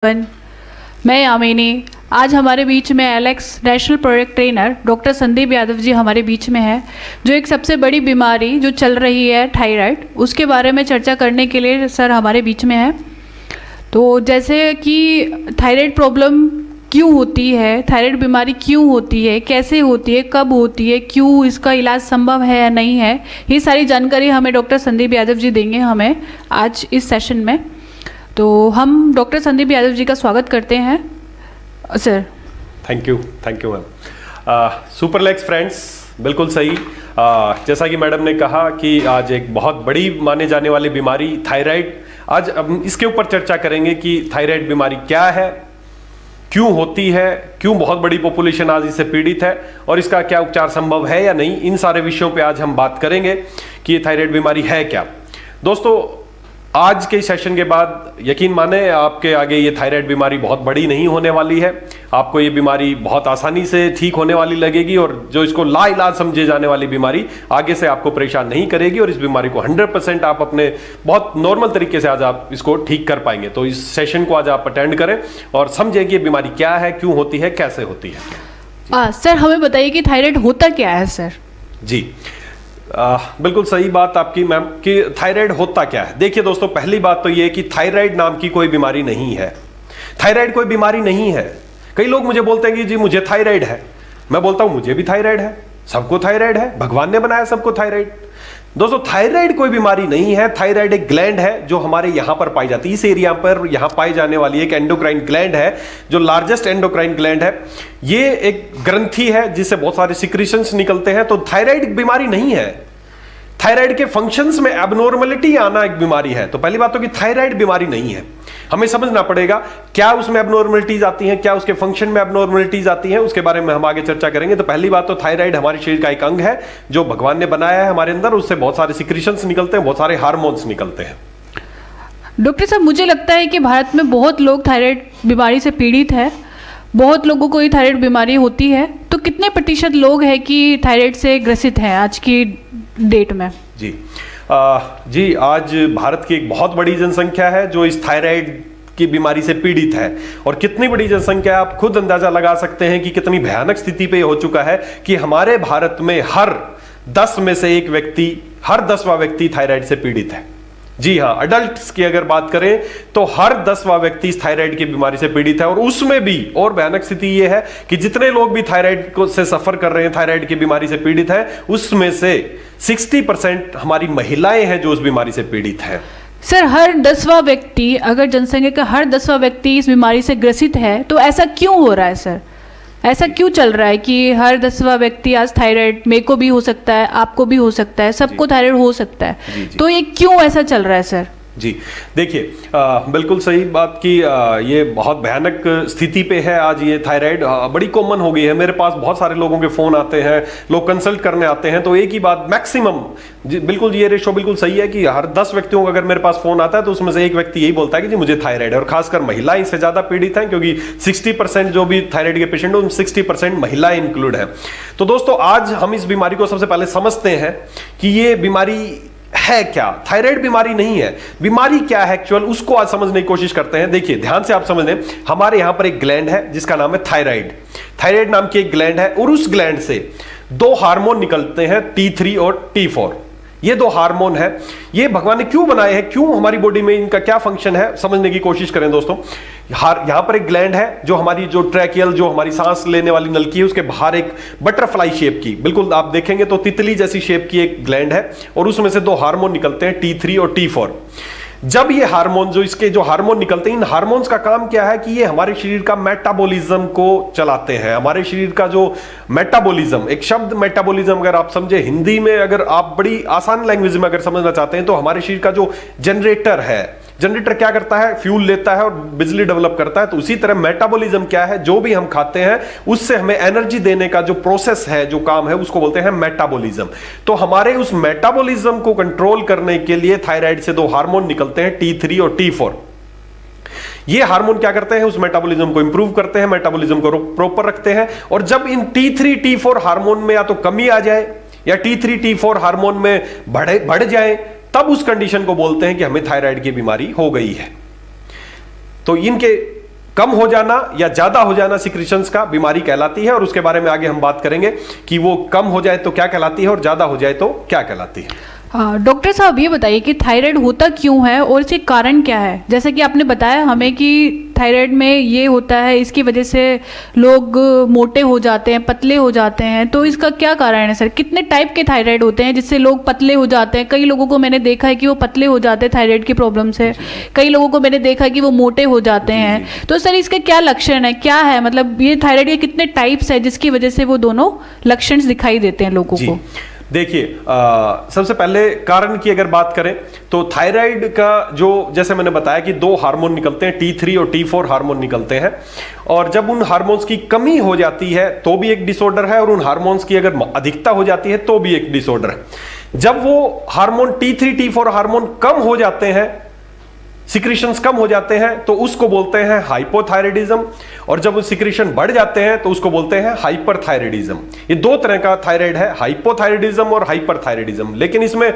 मैं यामिनी। आज हमारे बीच में Alex national project trainer doctor Sandeep Yadav ji हमारे बीच में है, जो एक सबसे बड़ी बीमारी जो चल रही है थायराइड, उसके बारे में चर्चा करने के लिए सर हमारे बीच में है। तो जैसे कि थायराइड प्रॉब्लम क्यों होती है, थायराइड बीमारी क्यों होती है, कैसे होती है, कब होती है, क्यों इसका इलाज संभव है या नहीं है, ये सारी जानकारी हमें डॉक्टर संदीप यादव जी देंगे हमें आज इस सेशन में। तो हम डॉक्टर संदीप यादव जी का स्वागत करते हैं sir. Thank you ma'am. Super legs friends, बिल्कुल सही। जैसा कि मैडम ने कहा कि आज एक बहुत बड़ी माने जाने वाली बीमारी थायराइड, आज हम इसके ऊपर चर्चा करेंगे कि थायराइड बीमारी क्या है, क्यों होती है, क्यों बहुत बड़ी पॉपुलेशन आज इससे पीड़ित है और इसका क्या उपचार संभव है या नहीं। इन सारे विषयों पे आज हम बात करेंगे कि ये थायराइड बीमारी है क्या। दोस्तों, आज के सेशन के बाद यकीन माने आपके आगे ये थायराइड बीमारी बहुत बड़ी नहीं होने वाली है। आपको ये बीमारी बहुत आसानी से ठीक होने वाली लगेगी और जो इसको लाइलाज समझे जाने वाली बीमारी आगे से आपको परेशान नहीं करेगी और इस बीमारी को 100% आप अपने बहुत नॉर्मल तरीके से आज आप इसको ठीक कर पाएंगे। तो इस सेशन को आज आप अटेंड करें और समझें कि ये बीमारी क्या है, क्यों होती है, कैसे होती है। सर हमें बताइए कि थायराइड होता क्या है सर। जी, बिल्कुल सही बात आपकी मैम कि थायराइड होता क्या है। देखिए दोस्तों, पहली बात तो ये कि थायराइड नाम की कोई बीमारी नहीं है। थायराइड कोई बीमारी नहीं है। कई लोग मुझे बोलते हैं कि जी मुझे थायराइड है। मैं बोलता हूं मुझे भी थायराइड है, सबको थायराइड है, भगवान ने बनाया सबको थायराइड। दोस्तों, थायराइड कोई बीमारी नहीं है। थायराइड एक ग्लैंड है जो हमारे यहां पर पाई जाती है, इस एरिया पर यहां पाई जाने वाली एक एंडोक्राइन ग्लैंड है, जो लार्जेस्ट एंडोक्राइन ग्लैंड है। ये एक ग्रंथि है जिससे बहुत सारे सिक्रीशंस निकलते हैं। तो थायराइड बीमारी नहीं है। थायराइड के फंक्शंस में एबनॉर्मलिटी आना एक बीमारी है। तो पहली बात तो कि थायराइड बीमारी नहीं है। हमें समझना पड़ेगा क्या उसमें एबनॉर्मलिटीज आती हैं, क्या उसके फंक्शन में एबनॉर्मलिटीज आती हैं, उसके बारे में हम आगे चर्चा करेंगे। तो पहली बात तो थायराइड हमारे शरीर का एक अंग है जो भगवान ने बनाया है हमारे अंदर। उससे बहुत सारे सिक्रीशंस निकलते हैं, बहुत सारे हार्मोन्स निकलते हैं। डॉक्टर साहब, मुझे लगता है कि भारत में बहुत लोग थायराइड बीमारी से पीड़ित है, बहुत लोगों को ये थायराइड बीमारी होती है। तो कितने प्रतिशत लोग हैं कि थायराइड से ग्रसित हैं आज की डेट में? जी जी, आज भारत की एक बहुत बड़ी जनसंख्या है जो इस थायराइड की बीमारी से पीड़ित है। और कितनी बड़ी जनसंख्या, आप खुद अंदाजा लगा सकते हैं कि कितनी भयानक स्थिति पे हो चुका है कि हमारे भारत में हर 10 में से एक व्यक्ति, हर 10वां व्यक्ति थायराइड से पीड़ित है। जी हाँ, अडल्ट्स की अगर बात करें तो हर 10वां व्यक्ति इस थायराइड की बीमारी से पीड़ित है। और उसमें भी और भयानक स्थिति यह है कि जितने लोग भी थायराइड को से सफर कर रहे हैं, थायराइड की बीमारी से पीड़ित है, उसमें से 60% हमारी महिलाएं हैं जो उस बीमारी से पीड़ित है। सर, हर 10वां व्यक्ति, अगर जनसंख्या का हर 10वां व्यक्ति इस बीमारी से ग्रसित है तो ऐसा क्यों हो रहा है सर? ऐसा क्यों चल रहा है कि हर 10वां व्यक्ति आज थायराइड, मेरे को भी हो सकता है, आपको भी हो सकता है, सबको थायराइड हो सकता है। जी, जी। तो ये क्यों ऐसा चल रहा है सर? जी देखिए, बिल्कुल सही बात की। ये बहुत भयानक स्थिति पे है आज ये थायराइड, बड़ी कॉमन हो गई है। मेरे पास बहुत सारे लोगों के फोन आते हैं, लोग कंसल्ट करने आते हैं। तो एक ही बात मैक्सिमम, बिल्कुल ये रेशो बिल्कुल सही है कि हर 10 व्यक्तियों का अगर मेरे पास फोन आता है तो उसमें से एक व्यक्ति यही बोलता है कि जी मुझे थायराइड है। और खासकर महिलाएं इससे ज्यादा पीड़ित हैं क्योंकि 60% जो भी थायराइड के पेशेंट हैं उनमें 60% महिलाएं इंक्लूड है। तो दोस्तों, आज हम इस बीमारी को सबसे पहले समझते हैं कि ये बीमारी है क्या। थायराइड बीमारी नहीं है, बीमारी क्या है एक्चुअल, उसको आज समझने की कोशिश करते हैं। देखिए ध्यान से आप समझ लें, हमारे यहां पर एक ग्लैंड है जिसका नाम है थायराइड। थायराइड नाम की एक ग्लैंड है और उस ग्लैंड से 2 हार्मोन निकलते हैं, T3 और T4। ये 2 हार्मोन है। ये भगवान ने क्यों बनाए हैं, क्यों हमारी बॉडी में इनका क्या फंक्शन है, समझने की कोशिश करें दोस्तों। यहां पर एक ग्लैंड है जो हमारी जो ट्रैकियल, जो हमारी सांस लेने वाली नलकी है, उसके बाहर एक बटरफ्लाई शेप की, बिल्कुल आप देखेंगे तो तितली जैसी शेप की एक ग्लैंड है और उसमें से 2 हार्मोन निकलते हैं, T3 और T4। जब ये हार्मोन, जो इसके जो हार्मोन निकलते हैं, इन हार्मोन्स का काम क्या है कि ये हमारे शरीर का मेटाबॉलिज्म को चलाते हैं। हमारे शरीर का जो मेटाबॉलिज्म, एक शब्द मेटाबॉलिज्म अगर आप समझे हिंदी में, अगर आप बड़ी आसान लैंग्वेज में अगर समझना चाहते हैं तो हमारे शरीर का जो जनरेटर है, जनरेटर क्या करता है, फ्यूल लेता है और बिजली डेवलप करता है। तो उसी तरह मेटाबॉलिज्म क्या है, जो भी हम खाते हैं उससे हमें एनर्जी देने का जो प्रोसेस है, जो काम है, उसको बोलते हैं मेटाबॉलिज्म। तो हमारे उस मेटाबॉलिज्म को कंट्रोल करने के लिए थायराइड से 2 हार्मोन निकलते हैं, T3 और T4। ये हार्मोन क्या करते हैं, उस मेटाबॉलिज्म को इंप्रूव करते हैं, मेटाबॉलिज्म को प्रॉपर रखते हैं। और जब इन T3 T4 हार्मोन में या तो कमी आ जाए या T3 T4 हार्मोन में बढ़ जाए, तब उस कंडीशन को बोलते हैं कि हमें थायराइड की बीमारी हो गई है। तो इनके कम हो जाना या ज्यादा हो जाना सिक्रीशंस का बीमारी कहलाती है, और उसके बारे में आगे हम बात करेंगे कि वो कम हो जाए तो क्या कहलाती है और ज्यादा हो जाए तो क्या कहलाती है। डॉक्टर साहब ये बताइए कि थायराइड होता क्यों है और इसके कारण क्या है। जैसे कि आपने बताया हमें कि थायराइड में ये होता है, इसकी वजह से लोग मोटे हो जाते हैं, पतले हो जाते हैं, तो इसका क्या कारण है सर? कितने टाइप के थायराइड होते हैं जिससे लोग पतले हो जाते हैं? कई लोगों को मैंने देखा है कि वो पतले हो जाते हैं थायराइड की प्रॉब्लम से, कई लोगों को मैंने देखा है कि वो मोटे हो जाते हैं। तो सर इसके क्या लक्षण है, क्या है, मतलब ये थायराइड के कितने टाइप्स है जिसकी वजह से वो दोनों लक्षण दिखाई देते हैं लोगों को? देखिए, सबसे पहले कारण की अगर बात करें तो थायराइड का जो, जैसे मैंने बताया कि दो हार्मोन निकलते हैं, T3 और T4 हार्मोन निकलते हैं, और जब उन हार्मोन्स की कमी हो जाती है तो भी एक डिसऑर्डर है, और उन हार्मोन्स की अगर अधिकता हो जाती है तो भी एक डिसऑर्डर है। जब वो हार्मोन T3 T4 हार्मोन कम हो जाते हैं, सिक्रीशंस कम हो जाते हैं, तो उसको बोलते हैं हाइपोथायराइडिज्म, और जब वो सिक्रीशन बढ़ जाते हैं तो उसको बोलते हैं हाइपरथायराइडिज्म। ये दो तरह का थायराइड है, हाइपोथायराइडिज्म और हाइपरथायराइडिज्म। लेकिन इसमें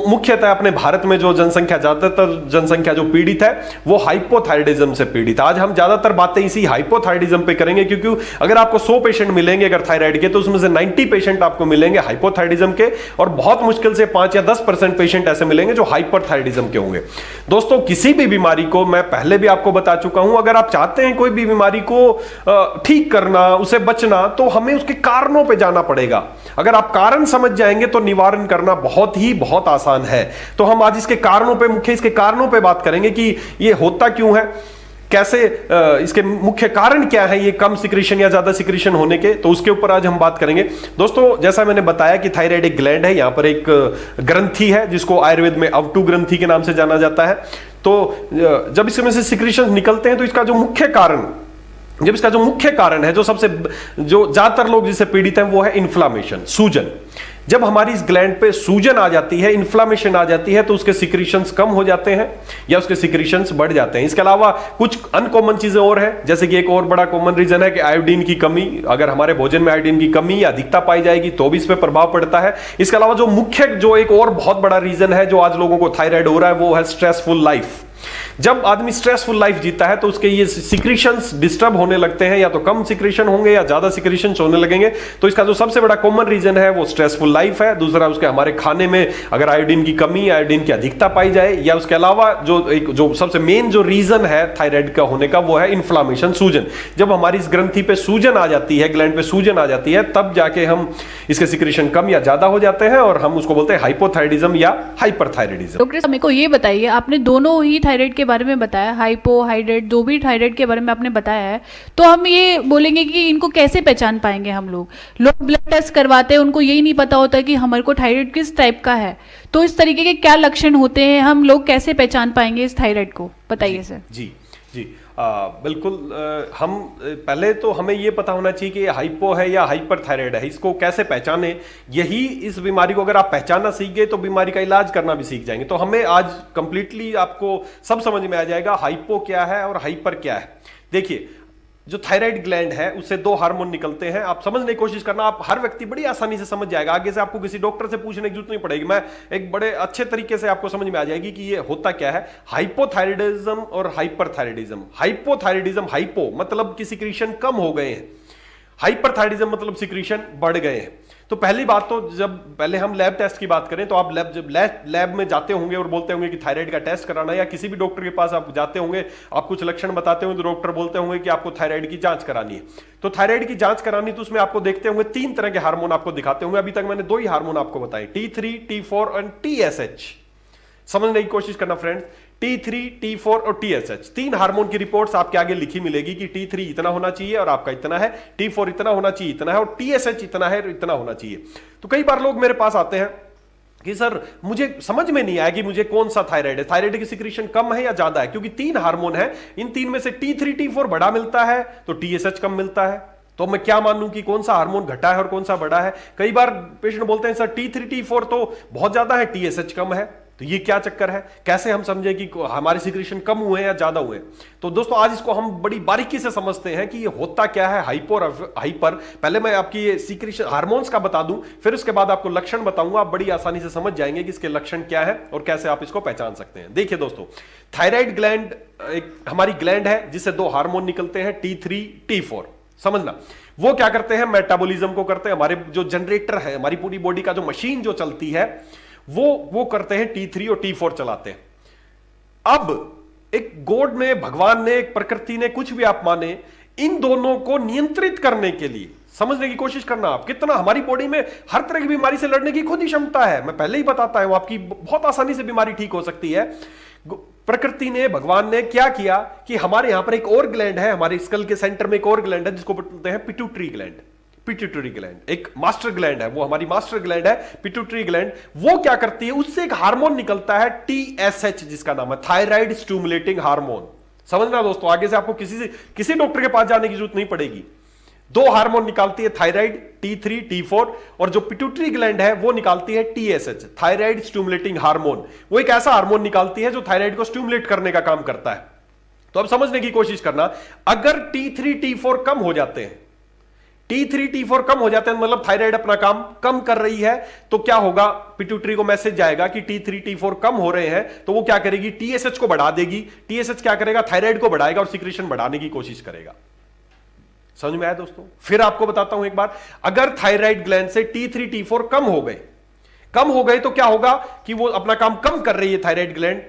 मुख्यतः अपने भारत में जो जनसंख्या, ज्यादातर जनसंख्या जो पीड़ित है वो हाइपोथायराइडिज्म से पीड़ित। आज हम ज्यादातर बातें इसी हाइपोथायराइडिज्म पे करेंगे, क्योंकि अगर आपको 100 पेशेंट मिलेंगे अगर थायराइड के, तो उसमें से 90 पेशेंट आपको मिलेंगे हाइपोथायराइडिज्म के, और बहुत मुश्किल से 5 या 10% पेशेंट ऐसे मिलेंगे जो हाइपरथायराइडिज्म के होंगे। दोस्तों, किसी भी बीमारी को, मैं पहले भी आपको बता चुका हूं, अगर आप चाहते हैं कोई भी बीमारी को ठीक करना, उसे बचना, तो हमें उसके कारणों पे जाना पड़ेगा। अगर आप कारण समझ जाएंगे तो निवारण करना बहुत आसान है। तो हम आज इसके कारणों पे, मुख्य इसके कारणों पे बात करेंगे कि ये होता क्यों है, कैसे, इसके मुख्य कारण क्या है ये कम सिक्रीशन या ज्यादा सिक्रीशन होने के, तो उसके ऊपर आज हम बात करेंगे। दोस्तों, जैसा मैंने बताया कि थायराइड एक ग्लैंड है, यहां पर एक ग्रंथि है जिसको आयुर्वेद में अवटु ग्रंथि के नाम से जाना जाता है। तो जब इसमें से सिक्रीशन निकलते हैं तो इसका जो मुख्य कारण है, जो ज्यादातर लोग जिससे पीड़ित हैं, वो है इन्फ्लामेशन, सूजन। जब हमारी इस ग्लैंड पे सूजन आ जाती है, इन्फ्लामेशन आ जाती है, तो उसके सिक्रीशंस कम हो जाते हैं या उसके सिक्रीशंस बढ़ जाते हैं। इसके अलावा कुछ अनकॉमन चीजें और हैं, जैसे कि एक और बड़ा कॉमन रीजन है कि आयोडीन की कमी, अगर हमारे भोजन में आयोडीन की कमी या अधिकता पाई जाएगी तो भी इस पर प्रभाव पड़ता है। इसके अलावा जो एक और बहुत बड़ा रीजन है जो आज लोगों को थायराइड हो रहा है, वो है स्ट्रेसफुल लाइफ। जब आदमी स्ट्रेसफुल लाइफ जीता है तो उसके ये सिक्रीशंस डिस्टर्ब होने लगते हैं, या तो कम सिक्रीशन होंगे या ज्यादा सिक्रीशन होने लगेंगे। तो इसका जो सबसे बड़ा कॉमन रीजन है वो स्ट्रेसफुल लाइफ है। दूसरा, उसके हमारे खाने में अगर आयोडीन की कमी, आयोडीन की अधिकता पाई जाए, या उसके अलावा जो सबसे मेन जो रीजन है थायराइड का होने का, वो है इन्फ्लामेशन, सूजन। जब हमारी इस ग्रंथि पे सूजन आ जाती है, ग्लैंड पे सूजन आ जाती है, तब जाके हम इसके सिक्रीशन कम या ज्यादा हो जाते हैं, और हम उसको बोलते हैं हाइपोथायराइडिज्म या हाइपरथायराइडिज्म। डॉक्टर साहब, मेरे को ये बताइए, आपने दोनों ही थायराइड के बारे में बताया, हाइपो, हाइड्रेट, जो भी थायराइड के बारे में आपने बताया है, तो हम ये बोलेंगे कि इनको कैसे पहचान पाएंगे हम लोग ब्लड टेस्ट करवाते हैं, उनको यही नहीं पता होता कि हमारे को थायराइड किस टाइप का है, तो इस तरीके के क्या लक्षण होते हैं, हम लोग कैसे पहचान पाएंगे इस थायराइड को? बताइए सर। जी, बिल्कुल। हम पहले तो हमें यह पता होना चाहिए कि हाइपो है या हाइपरथायराइड है, इसको कैसे पहचाने। यही, इस बीमारी को अगर आप पहचानना सीख गए तो बीमारी का इलाज करना भी सीख जाएंगे। तो हमें आज कंप्लीटली आपको सब समझ में आ जाएगा हाइपो क्या है और हाइपर क्या है। देखिए, जो थायराइड ग्लैंड है उससे दो हार्मोन निकलते हैं। आप समझने की कोशिश करना, आप हर व्यक्ति बड़ी आसानी से समझ जाएगा। आगे से आपको किसी डॉक्टर से पूछने की जरूरत नहीं पड़ेगी, मैं एक बड़े अच्छे तरीके से आपको समझ में आ जाएगी कि ये होता क्या है। हाइपोथायराइडिज्म और हाइपरथायराइडिज्म। हाइपोथायराइडिज्म, हाइपो मतलब कि सिक्रीशन कम हो गए हैं, हाइपरथायराइडिज्म मतलब सिक्रीशन बढ़ गए हैं। तो पहली बात, तो जब पहले हम लैब टेस्ट की बात करें तो आप जब लैब में जाते होंगे और बोलते होंगे कि थायराइड का टेस्ट कराना, या किसी भी डॉक्टर के पास आप जाते होंगे, आप कुछ लक्षण बताते होंगे तो डॉक्टर बोलते होंगे कि आपको थायराइड की जांच करानी है। तो थायराइड की जांच करानी, तो उसमें आपको देखते होंगे 3 तरह के हार्मोन आपको दिखाते होंगे। अभी तक मैंने 2 ही हार्मोन आपको बताए, T3, T4 और TSH। समझने की कोशिश करना फ्रेंड्स, T3, T4 और TSH, 3 हार्मोन की रिपोर्ट्स आपके आगे लिखी मिलेगी कि T3 इतना होना चाहिए और आपका इतना है, T4 इतना होना चाहिए, इतना है, और TSH इतना है, इतना होना चाहिए। तो कई बार लोग मेरे पास आते हैं कि सर मुझे समझ में नहीं आया कि मुझे कौन सा थायराइड है, थायराइड की सिक्रीशन कम है या ज्यादा है, क्योंकि 3 हार्मोन है, इन 3 में से T3, T4 बड़ा मिलता है तो TSH कम मिलता है। तो मैं क्या मानूं कि कौन सा हार्मोन घटा है और कौन सा बड़ा है? कई बार पेशेंट बोलते हैं सर T3, T4 तो बहुत ज्यादा है, TSH कम है। तो ये क्या चक्कर है, कैसे हम समझे कि हमारे सिक्रेशन कम हुए हैं या ज्यादा हुए हैं? तो दोस्तों आज इसको हम बड़ी बारीकी से समझते हैं कि ये होता क्या है, हाइपो और हाइपर। पहले मैं आपकी ये सिक्रेशन हार्मोन्स का बता दूं, फिर उसके बाद आपको लक्षण बताऊंगा। आप बड़ी आसानी से समझ जाएंगे कि इसके लक्षण क्या है और कैसे आप इसको पहचान सकते हैं। देखिए दोस्तों, थायराइड ग्लैंड एक हमारी ग्लैंड है जिससे दो हार्मोन निकलते हैं, T3 T4। समझना, वो क्या करते हैं, मेटाबॉलिज्म को करते हैं। हमारे जो जनरेटर है, हमारी पूरी बॉडी का जो मशीन जो चलती है, वो करते हैं T3 और T4 चलाते हैं। अब एक गॉड ने, भगवान ने, एक प्रकृति ने, कुछ भी आप माने, इन दोनों को नियंत्रित करने के लिए समझने की कोशिश करना आप कितना हमारी बॉडी में हर तरह की बीमारी से लड़ने की खुद ही क्षमता है। मैं पहले ही बताता हूं, आपकी बहुत आसानी से बीमारी ठीक हो सकती है। प्रकृति ने, भगवान ने क्या किया कि हमारे यहां पर एक और ग्लैंड है, हमारे स्कल के सेंटर में एक और ग्लैंड है जिसको बोलते हैं पिट्यूटरी ग्लैंड। पिट्यूटरी ग्लैंड एक मास्टर ग्लैंड है, वो हमारी मास्टर ग्लैंड है पिट्यूटरी ग्लैंड। वो क्या करती है, उससे एक हार्मोन निकलता है TSH, जिसका नाम है थायराइड स्टिमुलेटिंग हार्मोन। समझना दोस्तों, आगे से आपको किसी डॉक्टर के पास जाने की जरूरत नहीं पड़ेगी। दो हार्मोन निकालती है थायराइड T3 T4, और जो पिट्यूटरी ग्लैंड है वो निकालती है TSH, थायराइड स्टिमुलेटिंग हार्मोन। वो एक ऐसा हार्मोन निकालती है जो थायराइड को स्टिमुलेट करने का काम करता है। तो अब समझने की कोशिश करना, अगर T3 T4 कम हो जाते हैं, T3 T4 कम हो जाते हैं, मतलब थायराइड अपना काम कम कर रही है, तो क्या होगा, पिट्यूटरी को मैसेज जाएगा कि T3 T4 कम हो रहे हैं, तो वो क्या करेगी, TSH को बढ़ा देगी। TSH क्या करेगा, थायराइड को बढ़ाएगा और सिक्रेशन बढ़ाने की कोशिश करेगा। समझ में आया दोस्तों? फिर आपको बताता हूं एक बात, अगर थायराइड ग्लैंड से T3 T4 कम हो गए तो क्या होगा कि वो अपना काम कम कर रही है, थायराइड ग्लैंड,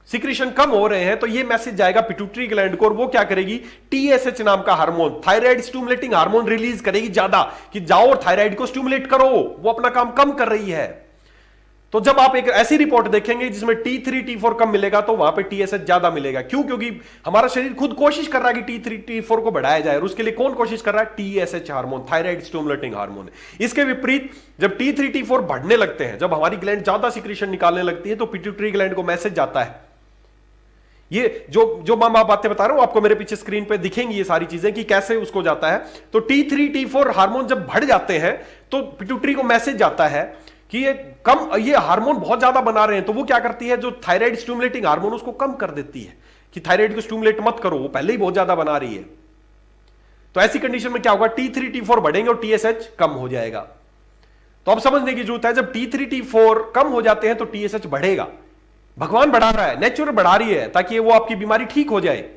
सिक्रेशन कम हो रहे हैं, तो ये मैसेज जाएगा पिट्यूटरी ग्लैंड को, और वो क्या करेगी, TSH नाम का hormone, thyroid stimulating hormone release करेगी ज्यादा, कि जाओ और थायराइड को स्टिमुलेट करो, वो अपना काम कम कर रही है। तो जब आप एक ऐसी रिपोर्ट देखेंगे जिसमें T3 T4 कम मिलेगा, तो वहां पे TSH ज्यादा मिलेगा। क्यों? क्योंकि हमारा शरीर खुद कोशिश कर रहा है कि T3 T4 को बढ़ाया जाए, और उसके लिए कौन कोशिश कर रहा है, TSH hormone, thyroid stimulating hormone. इसके विपरीत जब T3 T4 बढ़ने लगते हैं, जब हमारी ग्लैंड ज्यादा सिक्रेशन निकालने लगती है, तो पिट्यूटरी ग्लैंड को मैसेज जाता है। ये जो मैं बातें बता रहा हूं आपको, मेरे पीछे स्क्रीन पे दिखेंगी ये सारी चीजें कि कैसे उसको जाता है। तो T3 T4 हार्मोन जब बढ़ जाते हैं, तो पिट्यूटरी को मैसेज जाता है कि ये हार्मोन बहुत ज्यादा बना रहे हैं, तो वो क्या करती है, जो थायराइड स्टिमुलेटिंग हार्मोन उसको कम कर देती है कि थायराइड को स्टिमुलेट मत करो, वो पहले ही बहुत ज्यादा बना रही है। तो ऐसी कंडीशन में क्या होगा, T3 T4 बढ़ेंगे और TSH कम हो जाएगा। तो अब समझने की जरूरत है, जब T3 T4 कम हो जाते हैं तो TSH बढ़ेगा। भगवान बढ़ा रहा है, नेचुरल बढ़ा रही है, ताकि वो आपकी बीमारी ठीक हो जाए।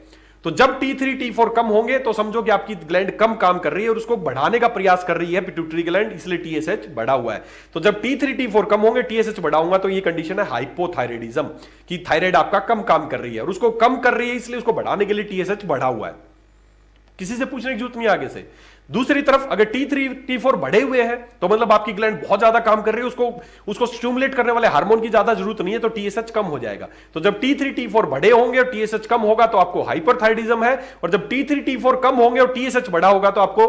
तो जब T3 T4 कम होंगे तो समझो कि आपकी ग्लैंड कम काम कर रही है और उसको बढ़ाने का प्रयास कर रही है पिट्यूटरी ग्लैंड, इसलिए TSH बढ़ा हुआ है। तो जब T3 T4 कम होंगे, TSH बढ़ा होगा, तो ये कंडीशन है हाइपोथायराइडिज्म, कि थायराइड आपका कम काम कर रही है, और उसको कम कर रही है इसलिए उसको बढ़ाने के लिए TSH बढ़ा हुआ है। किसी से पूछने की जरूरत नहीं आगे से। दूसरी तरफ अगर T3 T4 बढ़े हुए हैं, तो मतलब आपकी ग्लैंड बहुत ज्यादा काम कर रही है, उसको स्टिमुलेट करने वाले हार्मोन की ज्यादा जरूरत नहीं है, तो TSH कम हो जाएगा। तो जब T3 T4 बढ़े होंगे और TSH कम होगा तो आपको हाइपरथायराइडिज्म है, और जब T3 T4 कम होंगे और TSH बढ़ा होगा तो आपको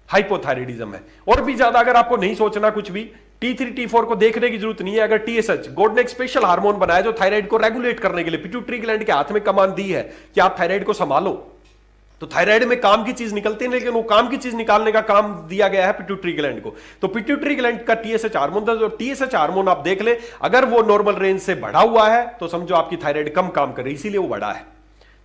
हाइपोथायराइडिज्म है। और भी ज्यादा अगर आपको नहीं सोचना कुछ भी, T3 T4 को देखने की जरूरत नहीं है। अगर TSH, गॉड ने एक स्पेशल हार्मोन बनाया जो थायराइड को रेगुलेट करने के लिए, पिट्यूटरी ग्लैंड के हाथ में कमान दी है कि आप थायराइड को संभालो। तो थायराइड में काम की चीज निकलती है, लेकिन वो काम की चीज निकालने का काम दिया गया है पिट्यूटरी ग्लैंड को। तो पिट्यूटरी ग्लैंड का TSH हार्मोन, जो TSH हार्मोन आप देख ले, अगर वो नॉर्मल रेंज से बढ़ा हुआ है तो समझो आपकी थायराइड कम काम कर रही है, इसीलिए वो बढ़ा है,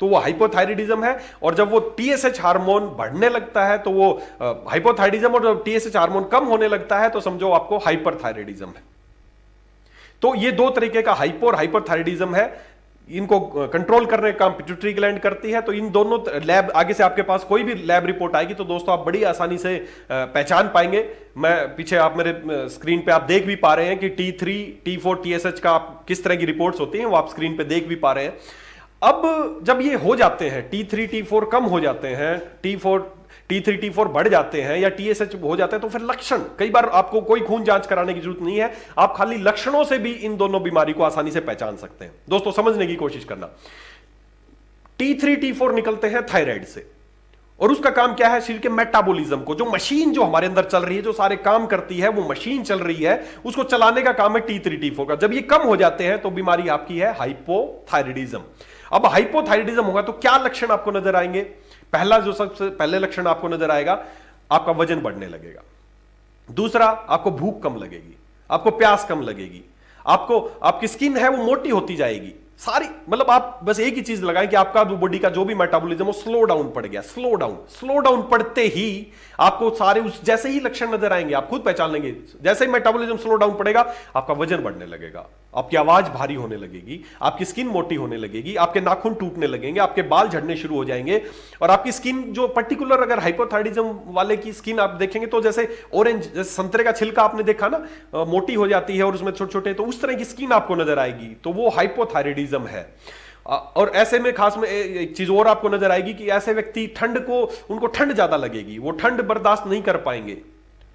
तो वो हाइपोथायराइडिज्म है। और जब वो TSH हार्मोन बढ़ने लगता है तो वो हाइपोथायराइडिज्म, और जब TSH हार्मोन कम होने लगता है तो समझो आपको हाइपरथायराइडिज्म है। तो ये दो तरीके का हाइपो और हाइपरथायराइडिज्म है। इनको कंट्रोल करने का काम पिट्यूटरी ग्लैंड करती है। तो इन दोनों लैब, आगे से आपके पास कोई भी लैब रिपोर्ट आएगी तो दोस्तों आप बड़ी आसानी से पहचान पाएंगे। मैं पीछे आप मेरे स्क्रीन पे आप देख भी पा रहे हैं कि T3 T4 TSH का किस तरह की रिपोर्ट्स होती हैं, वो आप स्क्रीन पे देख भी पा रहे हैं। अब जब ये हो जाते हैं, T3 T4 कम हो जाते हैं, T3 T4 बढ़ जाते हैं या TSH हो जाता है, तो फिर लक्षण, कई बार आपको कोई खून जांच कराने की जरूरत नहीं है, आप खाली लक्षणों से भी इन दोनों बीमारी को आसानी से पहचान सकते हैं। दोस्तों समझने की कोशिश करना, T3 T4 निकलते हैं थायराइड से, और उसका काम क्या है, शरीर के मेटाबॉलिज्म को, जो मशीन जो हमारे अंदर चल रही है, जो सारे काम करती है, वो मशीन चल रही है, उसको चलाने का काम है T3 T4 का। जब ये कम हो जाते हैं तो बीमारी आपकी है हाइपोथायराइडिज्म। अब हाइपोथायराइडिज्म होगा तो क्या लक्षण आपको नजर आएंगे? पहला, जो सबसे पहले लक्षण आपको नजर आएगा, आपका वजन बढ़ने लगेगा। दूसरा, आपको भूख कम लगेगी, आपको प्यास कम लगेगी, आपको आपकी स्किन है वो मोटी होती जाएगी सारी, मतलब आप बस एक ही चीज लगाएं कि आपका बॉडी का जो भी मेटाबॉलिज्म वो स्लो डाउन पड़ गया, स्लो डाउन पड़ते ही आपको सारे उस जैसे ही लक्षण नजर आएंगे, आप खुद पहचान लेंगे। जैसे ही मेटाबॉलिज्म स्लो डाउन पड़ेगा आपका वजन बढ़ने लगेगा, आपकी आवाज भारी होने लगेगी, आपकी स्किन मोटी होने लगेगी, आपके नाखून टूटने लगेंगे, आपके बाल झड़ने शुरू हो जाएंगे, और आपकी स्किन जो पर्टिकुलर अगर हाइपोथायराइडिज्म वाले की स्किन आप देखेंगे तो जैसे ऑरेंज, जैसे संतरे का छिलका आपने देखा ना, मोटी हो जाती है और उसमें छोटे छोटे, तो उस तरह की स्किन आपको नजर आएगी, तो वो हाइपोथायराइडिज्म है। और ऐसे में खास में एक चीज और आपको नजर आएगी कि ऐसे व्यक्ति उनको ठंड ज्यादा लगेगी, वो ठंड बर्दाश्त नहीं कर पाएंगे,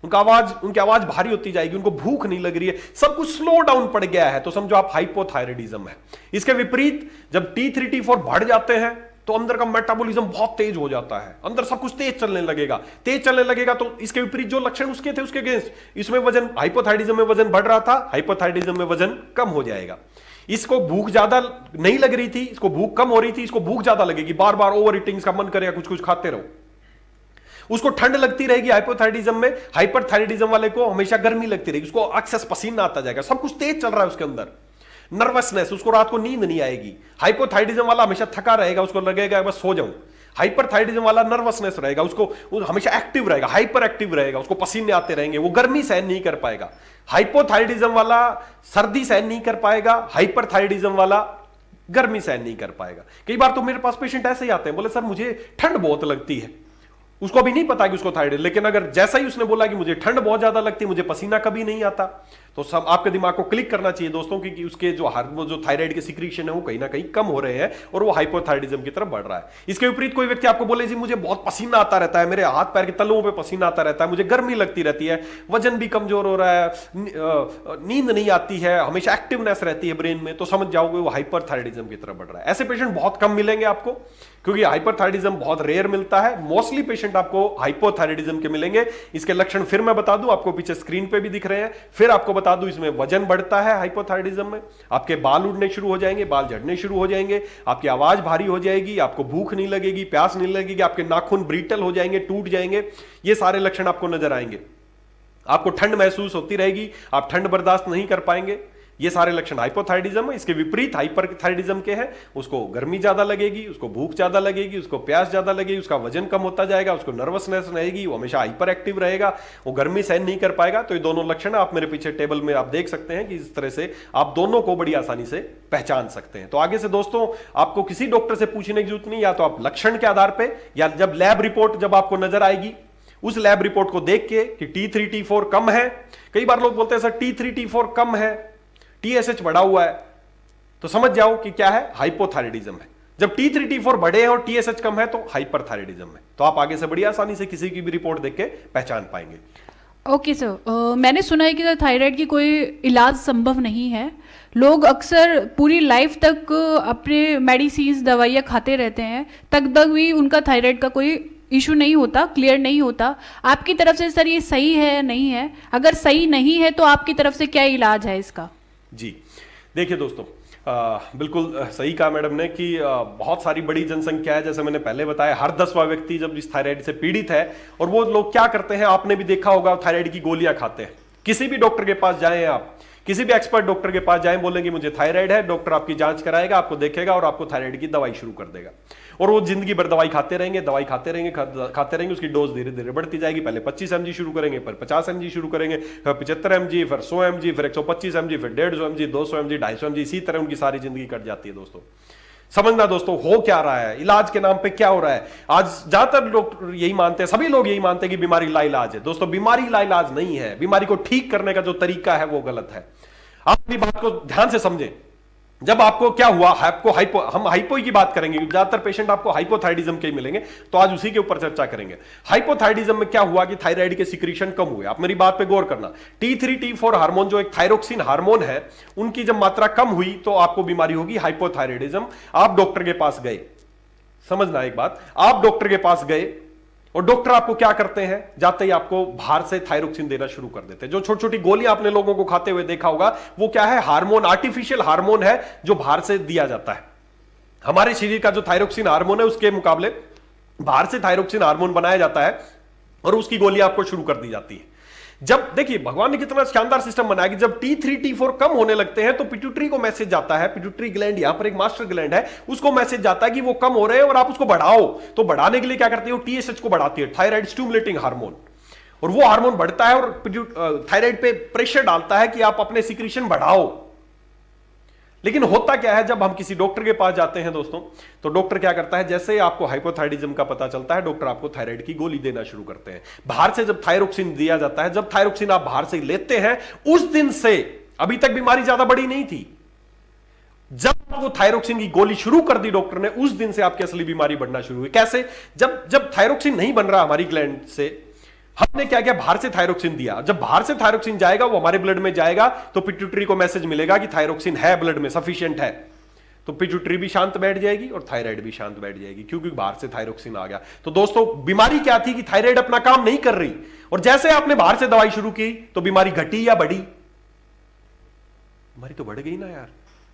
उनकी आवाज भारी होती जाएगी, उनको भूख नहीं लग रही है, सब कुछ स्लो डाउन पड़ गया है, तो समझो आप हाइपोथायराइडिज्म है। इसके विपरीत जब T3 T4 बढ़ जाते हैं तो अंदर का मेटाबॉलिज्म बहुत तेज हो जाता है, अंदर सब कुछ तेज चलने लगेगा। तो इसके विपरीत जो लक्षण उसके थे उसके अगेंस्ट, इसमें वजन, हाइपोथायराइडिज्म में वजन बढ़ रहा था, हाइपोथायराइडिज्म में वजन कम हो जाएगा। इसको भूख ज्यादा नहीं लग रही थी, इसको भूख कम हो रही थी, इसको भूख ज्यादा लगेगी, बार बार ओवर ईटिंग का मन करेगा, कुछ कुछ खाते रहो। उसको ठंड लगती रहेगी हाइपोथायराइडिज्म में, हाइपरथायराइडिज्म वाले को हमेशा गर्मी लगती रहेगी, उसको एक्सेस पसीना आता जाएगा, सब कुछ तेज चल रहा है उसके अंदर, नर्वसनेस, उसको रात को नींद नहीं आएगी। हाइपोथायराइडिज्म वाला हमेशा थका रहेगा, उसको लगेगा बस सो जाऊं। हाइपरथायराइडिज्म वाला नर्वसनेस रहेगा, उसको हमेशा एक्टिव रहेगा, हाइपर एक्टिव रहेगा, उसको पसीने आते रहेंगे, वो गर्मी सहन नहीं कर पाएगा। हाइपोथायराइडिज्म वाला सर्दी सहन नहीं कर पाएगा, हाइपरथायराइडिज्म वाला गर्मी सहन नहीं कर पाएगा। कई बार तो मेरे पास पेशेंट ऐसे ही आते हैं, बोले सर मुझे ठंड बहुत लगती है, उसको अभी नहीं पता कि उसको थायराइड, लेकिन अगर जैसा ही उसने बोला कि मुझे ठंड बहुत ज्यादा लगती है, मुझे पसीना कभी नहीं आता, तो सब आपके दिमाग को क्लिक करना चाहिए दोस्तों कि उसके जो हार्मोन, जो थायराइड के सिक्रीशन है वो कहीं ना कहीं कम हो रहे हैं और वो हाइपोथायराइडिज्म की तरफ बढ़ रहा है। इसके विपरीत कोई व्यक्ति आपको बोले जी मुझे बहुत पसीना आता रहता है, मेरे हाथ पैर के तलुओं पे पसीना आता रहता है, मुझे गर्मी लगती रहती है, वजन भी कमजोर हो रहा है, नींद नहीं आती है, हमेशा एक्टिवनेस रहती है ब्रेन में, तो समझ जाओगे वो हाइपरथायराइडिज्म की तरफ बढ़ रहा है। ऐसे पेशेंट बहुत कम मिलेंगे आपको, क्योंकि हाइपरथायराइडिज्म बहुत रेयर मिलता है। मोस्टली पेशेंट आपको हाइपोथायराइडिज्म के मिलेंगे। इसके लक्षण फिर मैं बता दूं, आपको पीछे स्क्रीन पे भी दिख रहे हैं, फिर आपको बता दूं, इसमें वजन बढ़ता है हाइपोथायराइडिज्म में, आपके बाल उड़ने शुरू हो जाएंगे, बाल झड़ने शुरू हो जाएंगे, आपकी आवाज भारी हो जाएगी, आपको भूख नहीं लगेगी, प्यास नहीं लगेगी, आपके नाखून ब्रिटल हो जाएंगे, टूट जाएंगे, ये सारे लक्षण आपको नजर आएंगे। आपको ठंड महसूस होती रहेगी, आप ठंड बर्दाश्त नहीं कर पाएंगे, ये सारे लक्षण हाइपोथायराइडिज्म है। इसके विपरीत हाइपरथायराइडिज्म के हैं, उसको गर्मी ज्यादा लगेगी, उसको भूख ज्यादा लगेगी, उसको प्यास ज्यादा लगेगी, उसका वजन कम होता जाएगा, उसको नर्वसनेस रहेगी, वो हमेशा हाइपर एक्टिव रहेगा, वो गर्मी सहन नहीं कर पाएगा। तो ये दोनों लक्षण आप मेरे पीछे टेबल में आप देख सकते हैं कि इस तरह से आप दोनों को बड़ी आसानी से पहचान सकते हैं। तो आगे से दोस्तों आपको किसी डॉक्टर से पूछने की जरूरत नहीं, या तो आप लक्षण के आधार पर, या जब लैब रिपोर्ट जब आपको नजर आएगी उस लैब रिपोर्ट को देख के कि T3 T4 कम है। कई बार लोग बोलते हैं सर T3 T4 कम है, TSH बढ़ा हुआ है, तो समझ जाओ कि क्या है, हाइपोथायराइडिज्म है। जब T3 T4 बढ़े हैं और TSH कम है तो हाइपरथायराइडिज्म है। तो आप आगे से बड़ी आसानी से किसी की भी रिपोर्ट देख के पहचान पाएंगे। ओके सर, मैंने सुना है कि थायराइड की कोई इलाज संभव नहीं है। लोग अक्सर पूरी लाइफ तक अपने मेडिसिन दवाइयाँ खाते रहते हैं, तक भी उनका थायराइड का कोई इशू नहीं होता, क्लियर नहीं होता। आपकी तरफ से सर ये सही है या नहीं है? अगर सही नहीं है तो आपकी तरफ से क्या इलाज है इसका? जी देखिए दोस्तों, बिल्कुल सही कहा मैडम ने कि बहुत सारी बड़ी जनसंख्या है, जैसे मैंने पहले बताया, हर 10वां व्यक्ति जब इस थायराइड से पीड़ित है, और वो लोग क्या करते हैं, आपने भी देखा होगा, थायराइड की गोलियां खाते हैं। किसी भी डॉक्टर के पास जाएं आप, किसी भी एक्सपर्ट डॉक्टर के पास जाएं, बोलेंगे मुझे थायराइड है, डॉक्टर आपकी जांच कराएगा, आपको देखेगा और आपको थायराइड की दवाई शुरू कर देगा, और वो जिंदगी भर दवाई खाते रहेंगे, उसकी डोज धीरे धीरे बढ़ती जाएगी। पहले 25 mg शुरू करेंगे, फिर 50 mg शुरू करेंगे, फिर 75 mg, फिर 100 mg, फिर 125 mg, फिर 150 mg, 200 mg, 250 mg, इसी तरह उनकी सारी जिंदगी कट जाती है। दोस्तों समझना दोस्तों, हो क्या रहा है, इलाज के नाम पे क्या हो रहा है। आज ज्यादातर लोग यही मानते हैं, सभी लोग यही मानते हैं कि बीमारी लाइलाज है। दोस्तों बीमारी लाइलाज नहीं है, बीमारी को ठीक करने का जो तरीका है वो गलत है। आप अपनी बात को ध्यान से समझें। जब आपको क्या हुआ, आपको हम हाइपो की बात करेंगे, ज्यादातर पेशेंट आपको हाइपोथायराइडिज्म के मिलेंगे, तो आज उसी के ऊपर चर्चा करेंगे। हाइपोथायराइडिज्म में क्या हुआ कि थायराइड के सिक्रीशन कम हुए। आप मेरी बात पे गौर करना, T3 T4 हार्मोन जो एक थायरोक्सिन हार्मोन है, उनकी जब मात्रा कम हुई तो आपको बीमारी होगी हाइपोथायराइडिज्म। आप डॉक्टर के पास गए, समझना एक बात, आप डॉक्टर के पास गए और डॉक्टर आपको क्या करते हैं, जाते ही आपको बाहर से थायरोक्सिन देना शुरू कर देते हैं। जो छोटी छोटी गोलियां आपने लोगों को खाते हुए देखा होगा, वो क्या है, हार्मोन, आर्टिफिशियल हार्मोन है जो बाहर से दिया जाता है। हमारे शरीर का जो थायरोक्सिन हार्मोन है उसके मुकाबले बाहर से थायरोक्सिन हार्मोन बनाया जाता है और उसकी गोलियां आपको शुरू कर दी जाती है। जब देखिए भगवान ने कितना शानदार सिस्टम बनाया कि जब T3 T4 कम होने लगते हैं तो पिट्यूटरी को मैसेज जाता है, पिट्यूटरी ग्लैंड यहां पर एक मास्टर ग्लैंड है, उसको मैसेज जाता है कि वो कम हो रहे हैं और आप उसको बढ़ाओ। तो बढ़ाने के लिए क्या करती है, TSH को बढ़ाती है, थायराइड स्टिमुलेटिंग हार्मोन, और वो हार्मोन बढ़ता है और थायराइड पे प्रेशर डालता है कि आप अपने सिक्रीशन बढ़ाओ। लेकिन होता क्या है, जब हम किसी डॉक्टर के पास जाते हैं दोस्तों, तो डॉक्टर क्या करता है, जैसे आपको हाइपोथायराइडिज्म का पता चलता है, डॉक्टर आपको थायराइड की गोली देना शुरू करते हैं। बाहर से जब थायरोक्सिन दिया जाता है, जब थायरोक्सिन आप बाहर से लेते हैं, उस दिन से अभी तक बीमारी ज्यादा बड़ी नहीं थी। जब वो थायरोक्सिन की गोली शुरू कर दी डॉक्टर ने, उस दिन से आपकी असली बीमारी बढ़ना शुरू हुई। कैसे? जब थायरोक्सिन नहीं बन रहा हमारी ग्लैंड से, हमने क्या किया, बाहर से थायरोक्सिन दिया। जब बाहर से थायरोक्सिन जाएगा, वो हमारे ब्लड में जाएगा, तो पिट्यूटरी को मैसेज मिलेगा कि थायरोक्सिन है ब्लड में, सफिशिएंट है। तो पिट्यूटरी भी शांत बैठ जाएगी और थायराइड भी शांत बैठ जाएगी, क्योंकि बाहर से थायरोक्सिन आ गया। तो दोस्तों बीमारी क्या थी कि थायराइड अपना काम नहीं कर रही, और जैसे आपने बाहर से दवाई शुरू की तो बीमारी घटी या बढ़ी? बीमारी तो बढ़ गई ना यार।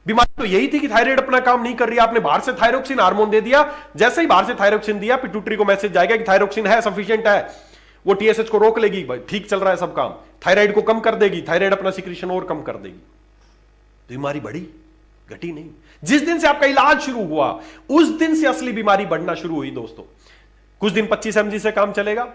बीमारी तो यही थी कि थायराइड अपना काम नहीं कर रही, आपने बाहर से थायरोक्सिन हार्मोन दे दिया। जैसे ही बाहर से थायरोक्सिन दिया, पिट्यूटरी को मैसेज जाएगा कि थायरोक्सिन है, सफिशिएंट है, वो TSH को रोक लेगी, ठीक चल रहा है सब काम, थायराइड को कम कर देगी, थायराइड अपना सिक्रीशन और कम कर देगी। बीमारी बढ़ी, घटी नहीं। जिस दिन से आपका इलाज शुरू हुआ, उस दिन से असली बीमारी बढ़ना शुरू हुई दोस्तों। कुछ दिन 25 mg से काम चलेगा,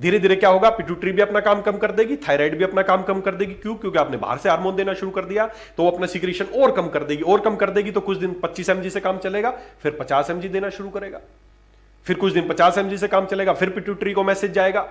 धीरे धीरे क्या होगा, पिट्यूटरी भी अपना काम कम कर देगी, थायराइड भी अपना काम कम कर देगी। क्यों? क्योंकि आपने बाहर से हार्मोन देना शुरू कर दिया, तो वो अपना सिक्रीशन और कम कर देगी, और कम कर देगी। तो कुछ दिन 25 mg से काम चलेगा, फिर 50 mg देना शुरू करेगा, फिर कुछ दिन 50 mg से काम चलेगा, फिर पिट्यूटरी को मैसेज जाएगा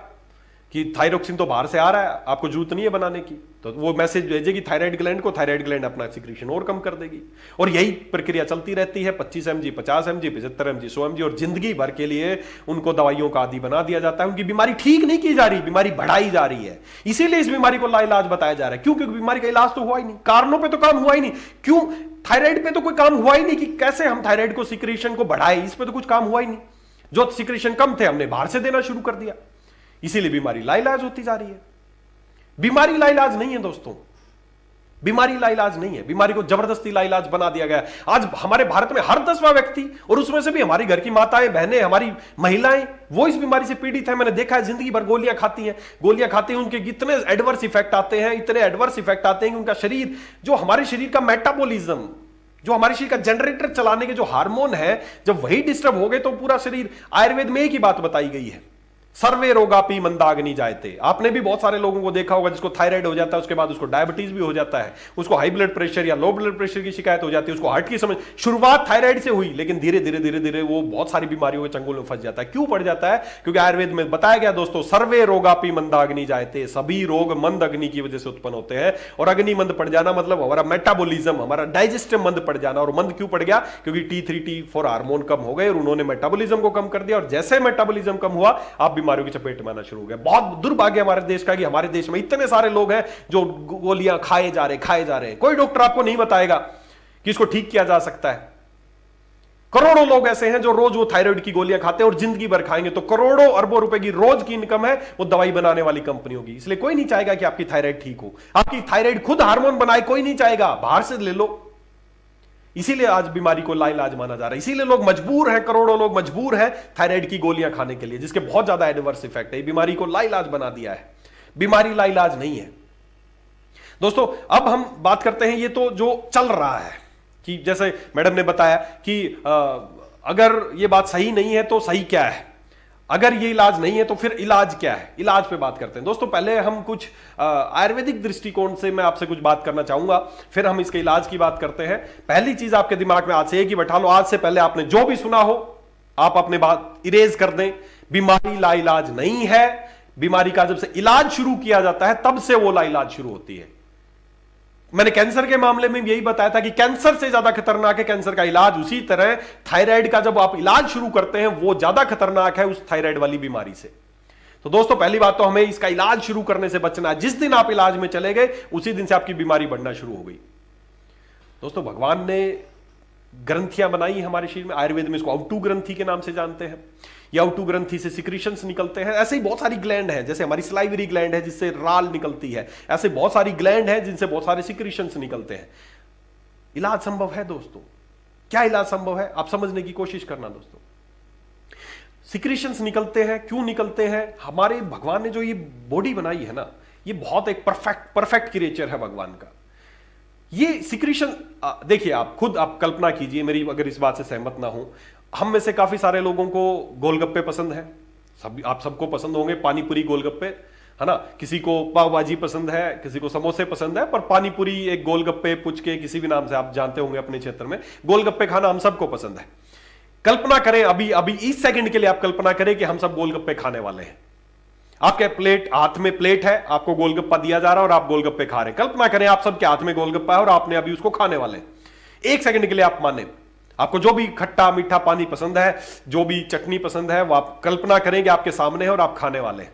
कि थायरोक्सिन तो बाहर से आ रहा है, आपको जरूरत नहीं है बनाने की। तो वो मैसेज भेजेगी थायराइड ग्लैंड को, थायराइड ग्लैंड अपना सिक्रीशन और कम कर देगी, और यही प्रक्रिया चलती रहती है। 25 mg, 50 mg, 75 mg, 100 mg, और जिंदगी भर के लिए उनको दवाइयों का आदी बना दिया जाता है। उनकी बीमारी ठीक नहीं की जा रही, बीमारी बढ़ाई जा रही है। इसीलिए इस बीमारी को लाइलाज बताया जा रहा है। क्यों? क्योंकि बीमारी का इलाज तो हुआ ही नहीं, कारणों पर तो काम हुआ ही नहीं। क्यों? थायराइड पे तो कोई काम हुआ ही नहीं कि कैसे हम थायराइड को सिक्रीशन को बढ़ाए, इस पर तो कुछ काम हुआ ही नहीं। जो सिक्रीशन कम थे हमने बाहर से देना शुरू कर दिया, इसीलिए बीमारी लाइलाज होती जा रही है। बीमारी लाइलाज नहीं है दोस्तों, बीमारी लाइलाज नहीं है, बीमारी को जबरदस्ती लाइलाज बना दिया गया। आज हमारे भारत में हर 10वां व्यक्ति, और उसमें से भी हमारी घर की माताएं, बहनें, हमारी महिलाएं, वो इस बीमारी से पीड़ित है। मैंने देखा है, जिंदगी भर गोलियां खाती हैं, गोलियां खाती हैं, उनके इतने एडवर्स इफेक्ट आते हैं, इतने एडवर्स इफेक्ट आते हैं कि उनका शरीर, जो हमारे शरीर का मेटाबॉलिज्म, जो हमारे शरीर का जनरेटर चलाने के जो हार्मोन है, जब वही डिस्टर्ब हो गए तो पूरा शरीर, आयुर्वेद में एक ही बात बताई गई है, सर्वे रोगापि मंदाग्नि जायते। आपने भी बहुत सारे लोगों को देखा होगा जिसको थायराइड हो जाता है, उसके बाद उसको डायबिटीज भी हो जाता है, उसको हाई ब्लड प्रेशर या लो ब्लड प्रेशर की शिकायत हो जाती है, उसको हार्ट की समस्या। शुरुआत थायराइड से हुई, लेकिन धीरे धीरे धीरे धीरे वो बहुत सारी बीमारियों के चंगुल में फंस जाता है। क्यों पड़ जाता है? क्योंकि आयुर्वेद में बताया गया दोस्तों, सर्वे रोगापि मंदाग्नि जायते, सभी रोग मंद अग्नि की वजह से उत्पन्न होते हैं। और अग्नि मंद पड़ जाना मतलब हमारा मेटाबॉलिज्म, हमारा डाइजेस्टिव मंद पड़ जाना। और मंद क्यों पड़ गया? क्योंकि T3 T4 हार्मोन कम हो गए और उन्होंने मेटाबॉलिज्म को कम कर दिया, और जैसे मेटाबॉलिज्म कम हुआ, आप बीमारियों की चपेट में शुरू हो गया। बहुत दुर्भाग्य हमारे देश का कि हमारे देश में इतने सारे लोग हैं जो गोलियां खाए जा रहे हैं। कोई डॉक्टर आपको नहीं बताएगा कि इसको ठीक किया जा सकता है। करोड़ों लोग ऐसे हैं जो रोज वो थायराइड की गोलियां खाते हैं और जिंदगी भर खाएंगे। तो करोड़ों अरबों रुपए की रोज की इनकम है वो दवाई बनाने वाली कंपनियों की। इसलिए कोई नहीं चाहेगा कि आपकी थायराइड ठीक हो। आपकी थायराइड खुद हार्मोन बनाए कोई नहीं चाहेगा, बाहर से ले लो। इसीलिए आज बीमारी को लाइलाज माना जा रहा है। इसीलिए लोग मजबूर हैं, करोड़ों लोग मजबूर हैं थायराइड की गोलियां खाने के लिए, जिसके बहुत ज्यादा एडवर्स इफेक्ट है। बीमारी को लाइलाज बना दिया है। बीमारी लाइलाज नहीं है दोस्तों। अब हम बात करते हैं, ये तो जो चल रहा है कि जैसे मैडम ने बताया कि अगर ये बात सही नहीं है तो सही क्या है, अगर ये इलाज नहीं है तो फिर इलाज क्या है। इलाज पे बात करते हैं दोस्तों। पहले हम कुछ आयुर्वेदिक दृष्टिकोण से मैं आपसे कुछ बात करना चाहूंगा, फिर हम इसके इलाज की बात करते हैं। पहली चीज आपके दिमाग में आज से एक ही बैठा लो, आज से पहले आपने जो भी सुना हो आप अपने बात इरेज कर दें। बीमारी लाइलाज नहीं है। बीमारी का जब से इलाज शुरू किया जाता है तब से वो लाइलाज शुरू होती है। मैंने कैंसर के मामले में यही बताया था कि कैंसर से ज्यादा खतरनाक है कैंसर का इलाज। उसी तरह थायराइड का जब आप इलाज शुरू करते हैं वो ज्यादा खतरनाक है उस थायराइड वाली बीमारी से। तो दोस्तों पहली बात तो हमें इसका इलाज शुरू करने से बचना है। जिस दिन आप इलाज में चले गए उसी दिन से आपकी बीमारी बढ़ना शुरू हो गई। दोस्तों भगवान ने ग्रंथियां बनाई हमारे शरीर में, आयुर्वेद में इसको अवटू ग्रंथि के नाम से जानते हैं। या अवटू ग्रंथि से सिक्रीशंस निकलते हैं। ऐसे ही बहुत सारी ग्लैंड है, जैसे हमारी स्लाइवरी ग्लैंड है जिससे राल निकलती है, ऐसे बहुत सारी ग्लैंड है जिनसे बहुत सारे सिक्रीशंस निकलते हैं। इलाज संभव है दोस्तों। क्या इलाज संभव है आप समझने की कोशिश करना दोस्तों। सिक्रीशंस निकलते हैं, क्यों निकलते हैं? हमारे भगवान ने जो ये बॉडी बनाई है ना, ये बहुत एक परफेक्ट क्रिएचर है भगवान का। ये सिक्रीशन देखिए, आप खुद आप कल्पना कीजिए, मेरी अगर इस बात से सहमत ना हो, हम में से काफी सारे लोगों को गोलगप्पे पसंद है, आप सबको पसंद होंगे पानी पूरी गोलगप्पे, है ना। किसी को पाव भाजी पसंद है, किसी को समोसे पसंद है, पर पानी पूरी एक गोलगप्पे पुचके किसी भी नाम से आप जानते होंगे अपने क्षेत्र में, गोलगप्पे खाना हम सबको पसंद है। कल्पना करें अभी अभी इस सेकंड के लिए आप कल्पना करें कि हम सब गोलगप्पे खाने वाले हैं। आपके हाथ में प्लेट है, आपको गोलगप्पा दिया जा रहा है और आप गोलगप्पे खा रहे हैं। कल्पना करें आप सबके हाथ में गोलगप्पा है और आपने अभी उसको खाने वाले हैं। एक सेकंड के लिए आप माने, आपको जो भी खट्टा मीठा पानी पसंद है, जो भी चटनी पसंद है, वो आप कल्पना करें कि आपके सामने है और आप खाने वाले हैं।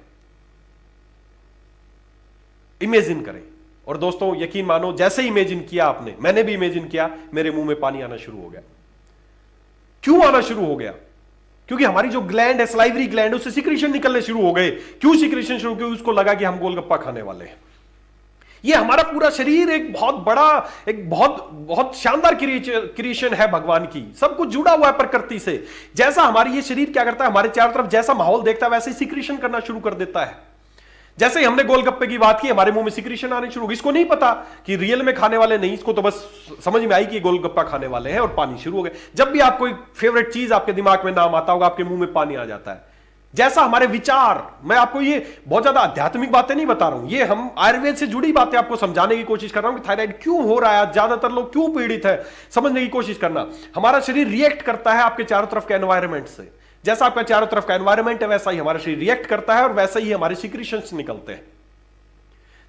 इमेजिन करें, और दोस्तों यकीन मानो, जैसे इमेजिन किया आपने, मैंने भी इमेजिन किया, मेरे मुंह में पानी आना शुरू हो गया। क्यों आना शुरू हो गया? क्योंकि हमारी जो ग्लैंड है, सलाइवरी ग्लैंड, उससे सिक्रीशन निकलने शुरू हो गए। क्यों सिक्रीशन शुरू? क्योंकि उसको लगा कि हम गोलगप्पा खाने वाले हैं। ये हमारा पूरा शरीर एक बहुत बड़ा, एक बहुत शानदार क्रिएशन है भगवान की। सब कुछ जुड़ा हुआ है प्रकृति से। जैसा हमारी ये शरीर क्या करता है, हमारे चारों तरफ जैसा माहौल देखता है वैसे ही सिक्रीशन करना शुरू कर देता है। जैसे ही हमने गोलगप्पे की बात की, हमारे मुंह में सिक्रीशन आने शुरू हो गई। इसको नहीं पता कि रियल में खाने वाले नहीं, इसको तो बस समझ में आई कि गोलगप्पा खाने वाले हैं और पानी शुरू हो गए। जब भी आपको एक फेवरेट चीज आपके दिमाग में नाम आता होगा, आपके मुंह में पानी आ जाता है। जैसा हमारे विचार, मैं आपको ये बहुत ज्यादा आध्यात्मिक बातें नहीं बता रहा हूं, ये हम आयुर्वेद से जुड़ी बातें आपको समझाने की कोशिश कर रहा हूं कि थायराइड क्यों हो रहा है, ज्यादातर लोग क्यों पीड़ित है, समझने की कोशिश करना। हमारा शरीर रिएक्ट करता है आपके चारों तरफ के एनवायरमेंट से। जैसा आपका चारों तरफ का एनवायरमेंट है, वैसा ही हमारा शरीर रिएक्ट करता है और वैसे ही हमारे सिक्रीशंस निकलते हैं।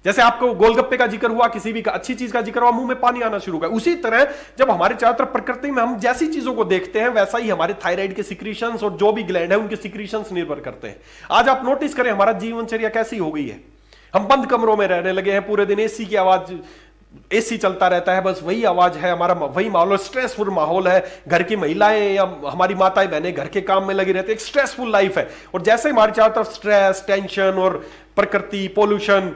जैसे आपको गोलगप्पे का जिक्र हुआ, किसी भी अच्छी चीज का जिक्र हुआ, मुंह में पानी आना शुरू हुआ। उसी तरह जब हमारे चारों तरफ प्रकृति में हम जैसी चीजों को देखते हैं, वैसा ही हमारे थायराइड के सिक्रीशंस और जो भी ग्लैंड है उनके सिक्रीशंस निर्भर करते हैं। आज आप नोटिस करें हमारा जीवनचर्या कैसी हो गई है। हम बंद कमरों में रहने लगे हैं, पूरे दिन एसी की आवाज, एसी चलता रहता है, बस वही आवाज है, हमारा वही माहौल, स्ट्रेसफुल माहौल है। घर की महिलाएं या हमारी माताएं बहनें घर के काम में लगी रहती है, एक स्ट्रेसफुल लाइफ है। और जैसे हमारे चारों तरफ स्ट्रेस, टेंशन और प्रकृति, पोल्यूशन,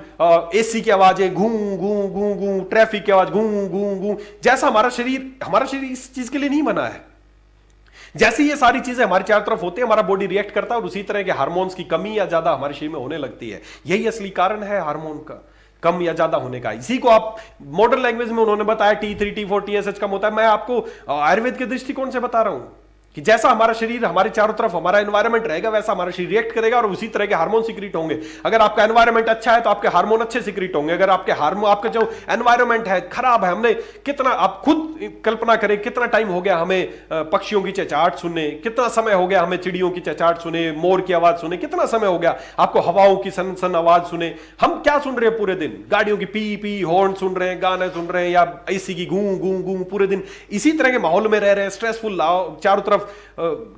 एसी की आवाजें, घू घू घू घू, ट्रैफिक की आवाज, घू घू घू, जैसा हमारा शरीर इस चीज के लिए नहीं बना है। जैसे ये सारी चीजें हमारे चारों तरफ होती है, हमारा बॉडी रिएक्ट करता है और उसी तरह के हार्मोन्स की कमी या ज्यादा हमारे शरीर में होने लगती है। यही असली कारण है हार्मोन का कम या ज्यादा होने का। इसी को आप मॉडर्न लैंग्वेज में उन्होंने बताया T3, T4, TSH कम होता है। मैं आपको आयुर्वेद के दृष्टिकोण से बता रहा हूं कि जैसा हमारा शरीर, हमारे चारों तरफ हमारा एनवायरमेंट रहेगा, वैसा हमारा शरीर रिएक्ट करेगा और उसी तरह के हार्मोन सिक्रीट होंगे। अगर आपका एनवायरमेंट अच्छा है तो आपके हार्मोन अच्छे सिक्रीट होंगे। अगर आपका जो एनवायरमेंट है खराब है, हमने कितना, आप खुद कल्पना करें कितना टाइम हो गया हमें पक्षियों की चहचहाट सुने, कितना समय हो गया हमें चिड़ियों की चहचहाट सुने, मोर की आवाज सुने, कितना समय हो गया आपको हवाओं की सन सन आवाज सुने। हम क्या सुन रहे हैं पूरे दिन? गाड़ियों की पी पी हॉर्न सुन रहे हैं, गाने सुन रहे हैं, या एसी की गूं गूं गूं, पूरे दिन इसी तरह के माहौल में रह रहे हैं। स्ट्रेसफुल चारों तरफ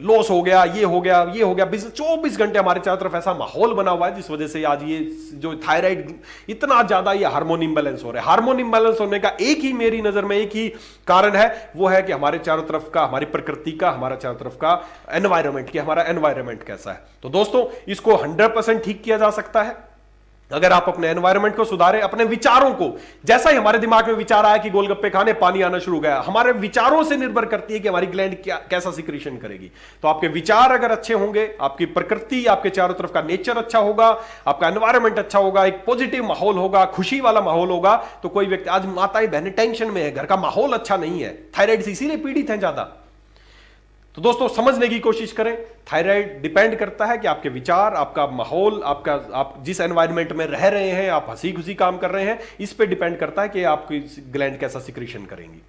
लॉस हो गया, ये हो गया, ये हो गया। 24 घंटे हमारे चारों तरफ ऐसा माहौल बना हुआ है जिस वजह से आज ये जो थायराइड इतना ज्यादा ये हार्मोन इंबैलेंस हो रहा है। हार्मोन इंबैलेंस होने का एक ही, मेरी नजर में एक ही कारण है, वो है कि हमारे चारों तरफ का, हमारी प्रकृति का, हमारा चारों तरफ का एनवायरमेंट, कि हमारा एनवायरमेंट कैसा है। तो दोस्तों इसको 100% ठीक किया जा सकता है अगर आप अपने एनवायरनमेंट को सुधारें, अपने विचारों को। जैसा ही हमारे दिमाग में विचार आया कि गोलगप्पे खाने, पानी आना शुरू हो गया, हमारे विचारों से निर्भर करती है कि हमारी ग्लैंड कैसा सिक्रीशन करेगी। तो आपके विचार अगर अच्छे होंगे, आपकी प्रकृति, आपके चारों तरफ का नेचर अच्छा होगा, आपका एनवायरनमेंट अच्छा होगा, एक पॉजिटिव माहौल होगा, खुशी वाला माहौल होगा, तो कोई व्यक्ति, आज माताएं बहनें टेंशन में है, घर का माहौल अच्छा नहीं है, थायराइड से इसीलिए पीड़ित है ज्यादा। तो दोस्तों समझने की कोशिश करें, थायराइड डिपेंड करता है कि आपके विचार, आपका माहौल, आप जिस एनवायरनमेंट में रह रहे हैं, आप हंसी खुशी काम कर रहे हैं, इस पे डिपेंड करता है कि आपकी ग्लैंड कैसा सिक्रीशन करेंगी।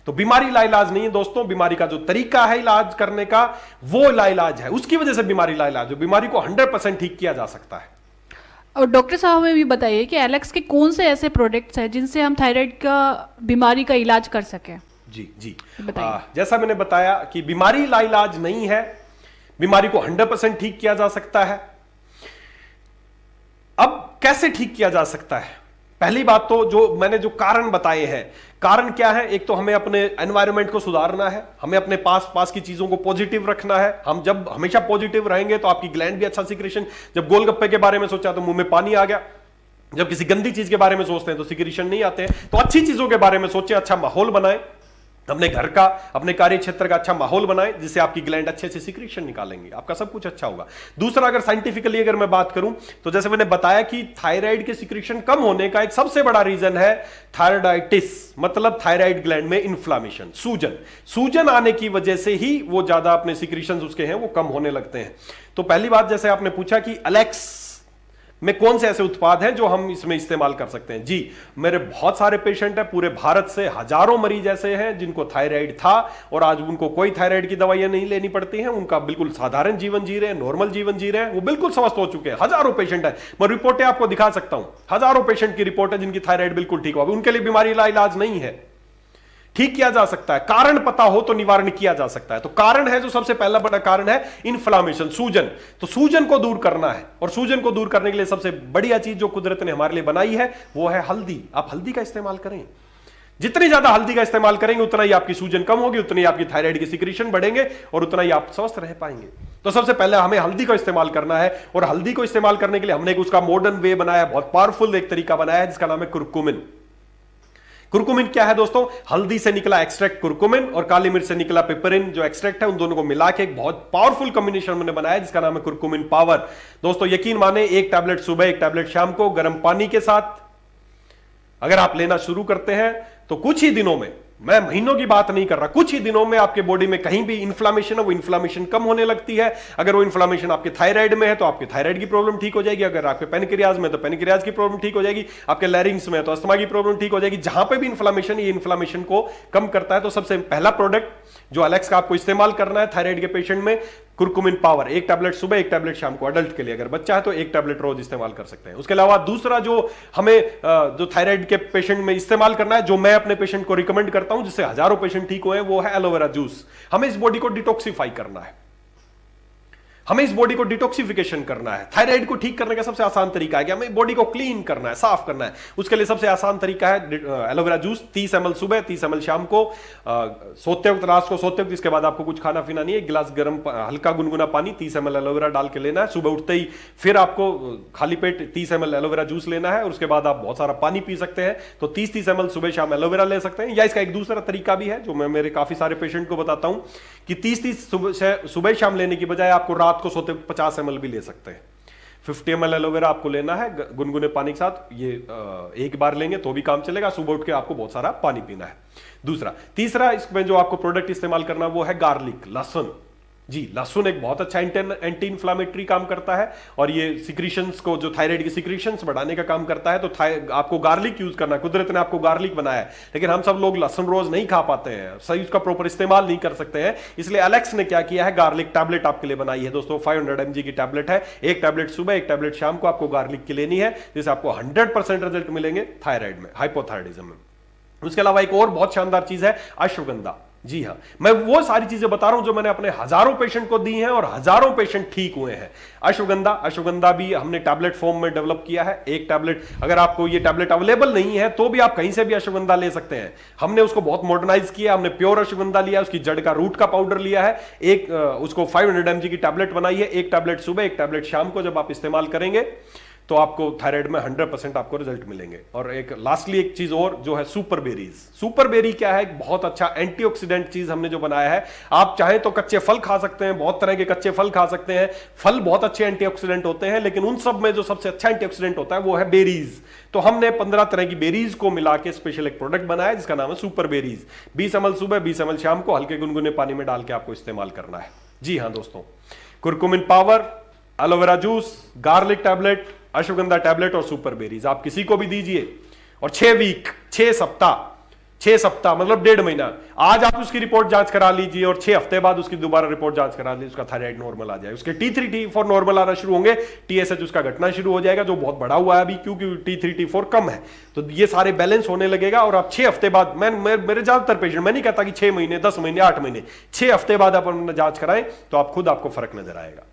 तो बीमारी लाइलाज नहीं है दोस्तों, बीमारी का जो तरीका है इलाज करने का, वो लाइलाज है। उसकी वजह से बीमारी लाइलाज है, बीमारी को 100% ठीक किया जा सकता है। और डॉक्टर साहब हमें भी बताइए कि एलेक्स के कौन से ऐसे प्रोडक्ट्स हैं जिनसे हम थायराइड का बीमारी का इलाज कर सकें? जी जैसा मैंने बताया कि बीमारी लाइलाज नहीं है, बीमारी को 100% ठीक किया जा सकता है। अब कैसे ठीक किया जा सकता है? पहली बात तो जो मैंने जो कारण बताए हैं, कारण क्या है? एक तो हमें अपने एनवायरनमेंट को सुधारना है, हमें अपने पास की चीजों को पॉजिटिव रखना है। हम जब हमेशा पॉजिटिव रहेंगे तो आपकी ग्लैंड भी अच्छा सिक्रीशन, जब गोलगप्पे के बारे में सोचा तो मुंह में पानी आ गया, जब किसी गंदी चीज के बारे में सोचते हैं तो सिक्रीशन नहीं आते हैं। तो अच्छी चीजों के बारे में सोचे, अच्छा माहौल बनाए, अपने घर का, अपने कार्य क्षेत्र का अच्छा माहौल बनाएं, जिससे आपकी ग्लैंड अच्छे से सिक्रीशन निकालेंगे, आपका सब कुछ अच्छा होगा। दूसरा, अगर साइंटिफिकली अगर मैं बात करूं तो जैसे मैंने बताया कि थायराइड के सिक्रीशन कम होने का एक सबसे बड़ा रीजन है थायराइडाइटिस, मतलब थायराइड ग्लैंड में इन्फ्लामेशन, सूजन आने की वजह से ही वो ज्यादा अपने सिक्रीशंस उसके हैं वो कम होने लगते हैं। तो पहली बात, जैसे आपने पूछा कि एलेक्स में कौन से ऐसे उत्पाद हैं जो हम इसमें इस्तेमाल कर सकते हैं। जी, मेरे बहुत सारे पेशेंट हैं, पूरे भारत से हजारों मरीज ऐसे हैं जिनको थायराइड था और आज उनको कोई थायराइड की दवाइयां नहीं लेनी पड़ती हैं, उनका बिल्कुल साधारण जीवन जी रहे हैं, नॉर्मल जीवन जी रहे हैं, वो बिल्कुल स्वस्थ हो चुके हैं। हजारों पेशेंट हैं, मैं रिपोर्टें आपको दिखा सकता हूं, हजारों पेशेंट की रिपोर्ट है जिनकी थायराइड बिल्कुल ठीक हो गई, उनके लिए बीमारी का इलाज नहीं है, ठीक किया जा सकता है। कारण पता हो तो निवारण किया जा सकता है। तो कारण है, जो सबसे पहला बड़ा कारण है इन्फ्लामेशन, सूजन। तो सूजन को दूर करना है, और सूजन को दूर करने के लिए सबसे बढ़िया चीज जो कुदरत ने हमारे लिए बनाई है वो है हल्दी। आप हल्दी का इस्तेमाल करें, जितनी ज्यादा हल्दी का इस्तेमाल करेंगे उतना ही आपकी सूजन कम होगी, उतनी आपकी थायराइड की सिक्रीशन बढ़ेंगे और उतना ही आप स्वस्थ रह पाएंगे। तो सबसे पहले हमें हल्दी का इस्तेमाल करना है, और हल्दी को इस्तेमाल करने के लिए हमने एक उसका मॉडर्न वे बनाया, बहुत पावरफुल एक तरीका बनाया है जिसका नाम है कुरकुमिन। कुरकुमिन क्या है दोस्तों? हल्दी से निकला एक्सट्रैक्ट कुरकुमिन और काली मिर्च से निकला पिपरिन जो एक्सट्रैक्ट है, उन दोनों को मिला के एक बहुत पावरफुल कॉम्बिनेशन हमने बनाया जिसका नाम है कुरकुमिन पावर। दोस्तों यकीन माने, एक टैबलेट सुबह, एक टैबलेट शाम को गर्म पानी के साथ अगर आप लेना शुरू करते हैं तो कुछ ही दिनों में, मैं महीनों की बात नहीं कर रहा, कुछ ही दिनों में आपके बॉडी में कहीं भी इन्फ्लामेशन है वो इन्फ्लामेशन कम होने लगती है। अगर वो इन्फ्लामेशन आपके थायराइड में है तो आपके थायराइड की प्रॉब्लम ठीक हो जाएगी, अगर आपके पेनक्रियाज में तो पेनक्रियाज की प्रॉब्लम ठीक हो जाएगी, आपके लैरिंग्स में तो अस्थमा की प्रॉब्लम ठीक हो जाएगी। जहां पे भी इन्फ्लामेशन, ये इन्फ्लामेशन को कम करता है। तो सबसे पहला प्रोडक्ट जो एलेक्स का आपको इस्तेमाल करना है थायराइड के पेशेंट में, कुरकुमिन पावर, एक टैबलेट सुबह, एक टैबलेट शाम को। अडल्ट के लिए, अगर बच्चा है तो एक टैबलेट रोज इस्तेमाल कर सकते हैं। उसके अलावा दूसरा जो हमें जो थायराइड के पेशेंट में इस्तेमाल करना है, जो मैं अपने पेशेंट को रिकमेंड करता हूं, जिससे हजारों पेशेंट ठीक हुए हैं, वो है एलोवेरा जूस। हमें इस बॉडी को डिटॉक्सिफाई करना है, हमें इस बॉडी को डिटॉक्सिफिकेशन करना है। थायराइड को ठीक करने का सबसे आसान तरीका है कि हमें बॉडी को क्लीन करना है, साफ करना है। उसके लिए सबसे आसान तरीका है एलोवेरा जूस, 30 ml सुबह, 30 ml शाम को, सोते वक्त, रात को सोते वक्त। इसके बाद आपको कुछ खाना पीना नहीं है, एक गिलास गर्म हल्का गुनगुना पानी 30 ml एलोवेरा डाल के लेना है। सुबह उठते ही फिर आपको खाली पेट 30 ml एलोवेरा जूस लेना है, और उसके बाद आप बहुत सारा पानी पी सकते हैं। तो 30-30 ml सुबह शाम एलोवेरा ले सकते हैं। या इसका एक दूसरा तरीका भी है जो मैं मेरे काफी सारे पेशेंट को बताता हूं कि 30-30 सुबह शाम लेने की बजाय आपको रात को सोते 50 ml भी ले सकते हैं। 50 ml एलोवेरा आपको लेना है गुनगुने पानी के साथ, ये एक बार लेंगे तो भी काम चलेगा। सुबह उठ के आपको बहुत सारा पानी पीना है। दूसरा, तीसरा इसमें जो आपको प्रोडक्ट इस्तेमाल करना वो है गार्लिक, लहसुन। जी, लहसुन एक बहुत अच्छा एंटी इंफ्लामेटरी काम करता है, और ये सिक्रीशंस को, जो थायराइड की सिक्रीशंस बढ़ाने का काम करता है। तो आपको गार्लिक यूज करना है, कुदरत ने आपको गार्लिक बनाया है, लेकिन हम सब लोग लहसुन रोज नहीं खा पाते हैं, सही उसका प्रॉपर इस्तेमाल नहीं कर सकते हैं। इसलिए एलेक्स ने क्या किया है, गार्लिक टैबलेट आपके लिए बनाई है दोस्तों। 500 mg की टैबलेट है, एक टैबलेट सुबह, एक टैबलेट शाम को आपको गार्लिक की लेनी है, जिससे आपको 100% रिजल्ट मिलेंगे थायराइड में, हाइपोथायराइडिज्म में। उसके अलावा एक और बहुत शानदार चीज है अश्वगंधा। जी हां, मैं वो सारी चीजें बता रहा हूं जो मैंने अपने हजारों पेशेंट को दी हैं और हजारों पेशेंट ठीक हुए हैं। अश्वगंधा भी हमने टैबलेट फॉर्म में डेवलप किया है। एक टैबलेट, अगर आपको ये टैबलेट अवेलेबल नहीं है तो भी आप कहीं से भी अश्वगंधा ले सकते हैं। हमने उसको बहुत मॉडर्नाइज किया, हमने प्योर अश्वगंधा लिया, उसकी जड़ का रूट का पाउडर लिया है, एक उसको 500 mg की टैबलेट बनाई है, एक टैबलेट सुबह, एक टैबलेट शाम को। जब आप इस्तेमाल करेंगे तो आपको थायराइड में 100% आपको रिजल्ट मिलेंगे। और एक लास्टली एक चीज और जो है सुपर बेरीज। सुपर बेरी क्या है? एक बहुत अच्छा एंटीऑक्सीडेंट चीज हमने जो बनाया है। आप चाहें तो कच्चे फल खा सकते हैं, बहुत तरह के कच्चे फल खा सकते हैं। फल बहुत अच्छे एंटीऑक्सीडेंट होते हैं, लेकिन उन सब में जो सबसे अच्छा एंटीऑक्सीडेंट होता है वो है बेरीज। तो हमने 15 तरह की बेरीज को मिला के स्पेशल एक प्रोडक्ट बनाया जिसका नाम है सुपर बेरीज। 20 ml सुबह, 20 ml शाम को हल्के गुनगुने पानी में डाल के आपको इस्तेमाल करना है। जी हां दोस्तों, curcumin power, aloe vera juice, garlic tablet, ashwagandha tablet और सुपर बेरीज आप किसी को भी दीजिए, और 6 सप्ताह मतलब 1.5 महीना। आज आप उसकी रिपोर्ट जांच करा लीजिए और 6 हफ्ते बाद उसकी दोबारा रिपोर्ट जांच करा लीजिए, उसका थायराइड नॉर्मल आ जाए। उसके T3 T4 नॉर्मल आना शुरू होंगे, TSH उसका घटना शुरू हो जाएगा जो बहुत बढ़ा हुआ है अभी, क्योंकि T3 T4 कम है। तो ये सारे बैलेंस होने लगेगा, और आप 6 हफ्ते बाद, मेरे ज्यादातर पेशेंट, मैं नहीं कहता कि 6 महीने, 10 महीने, 8 महीने, 6 हफ्ते बाद आप जांच कराएं तो आप खुद आपको फर्क नजर आएगा।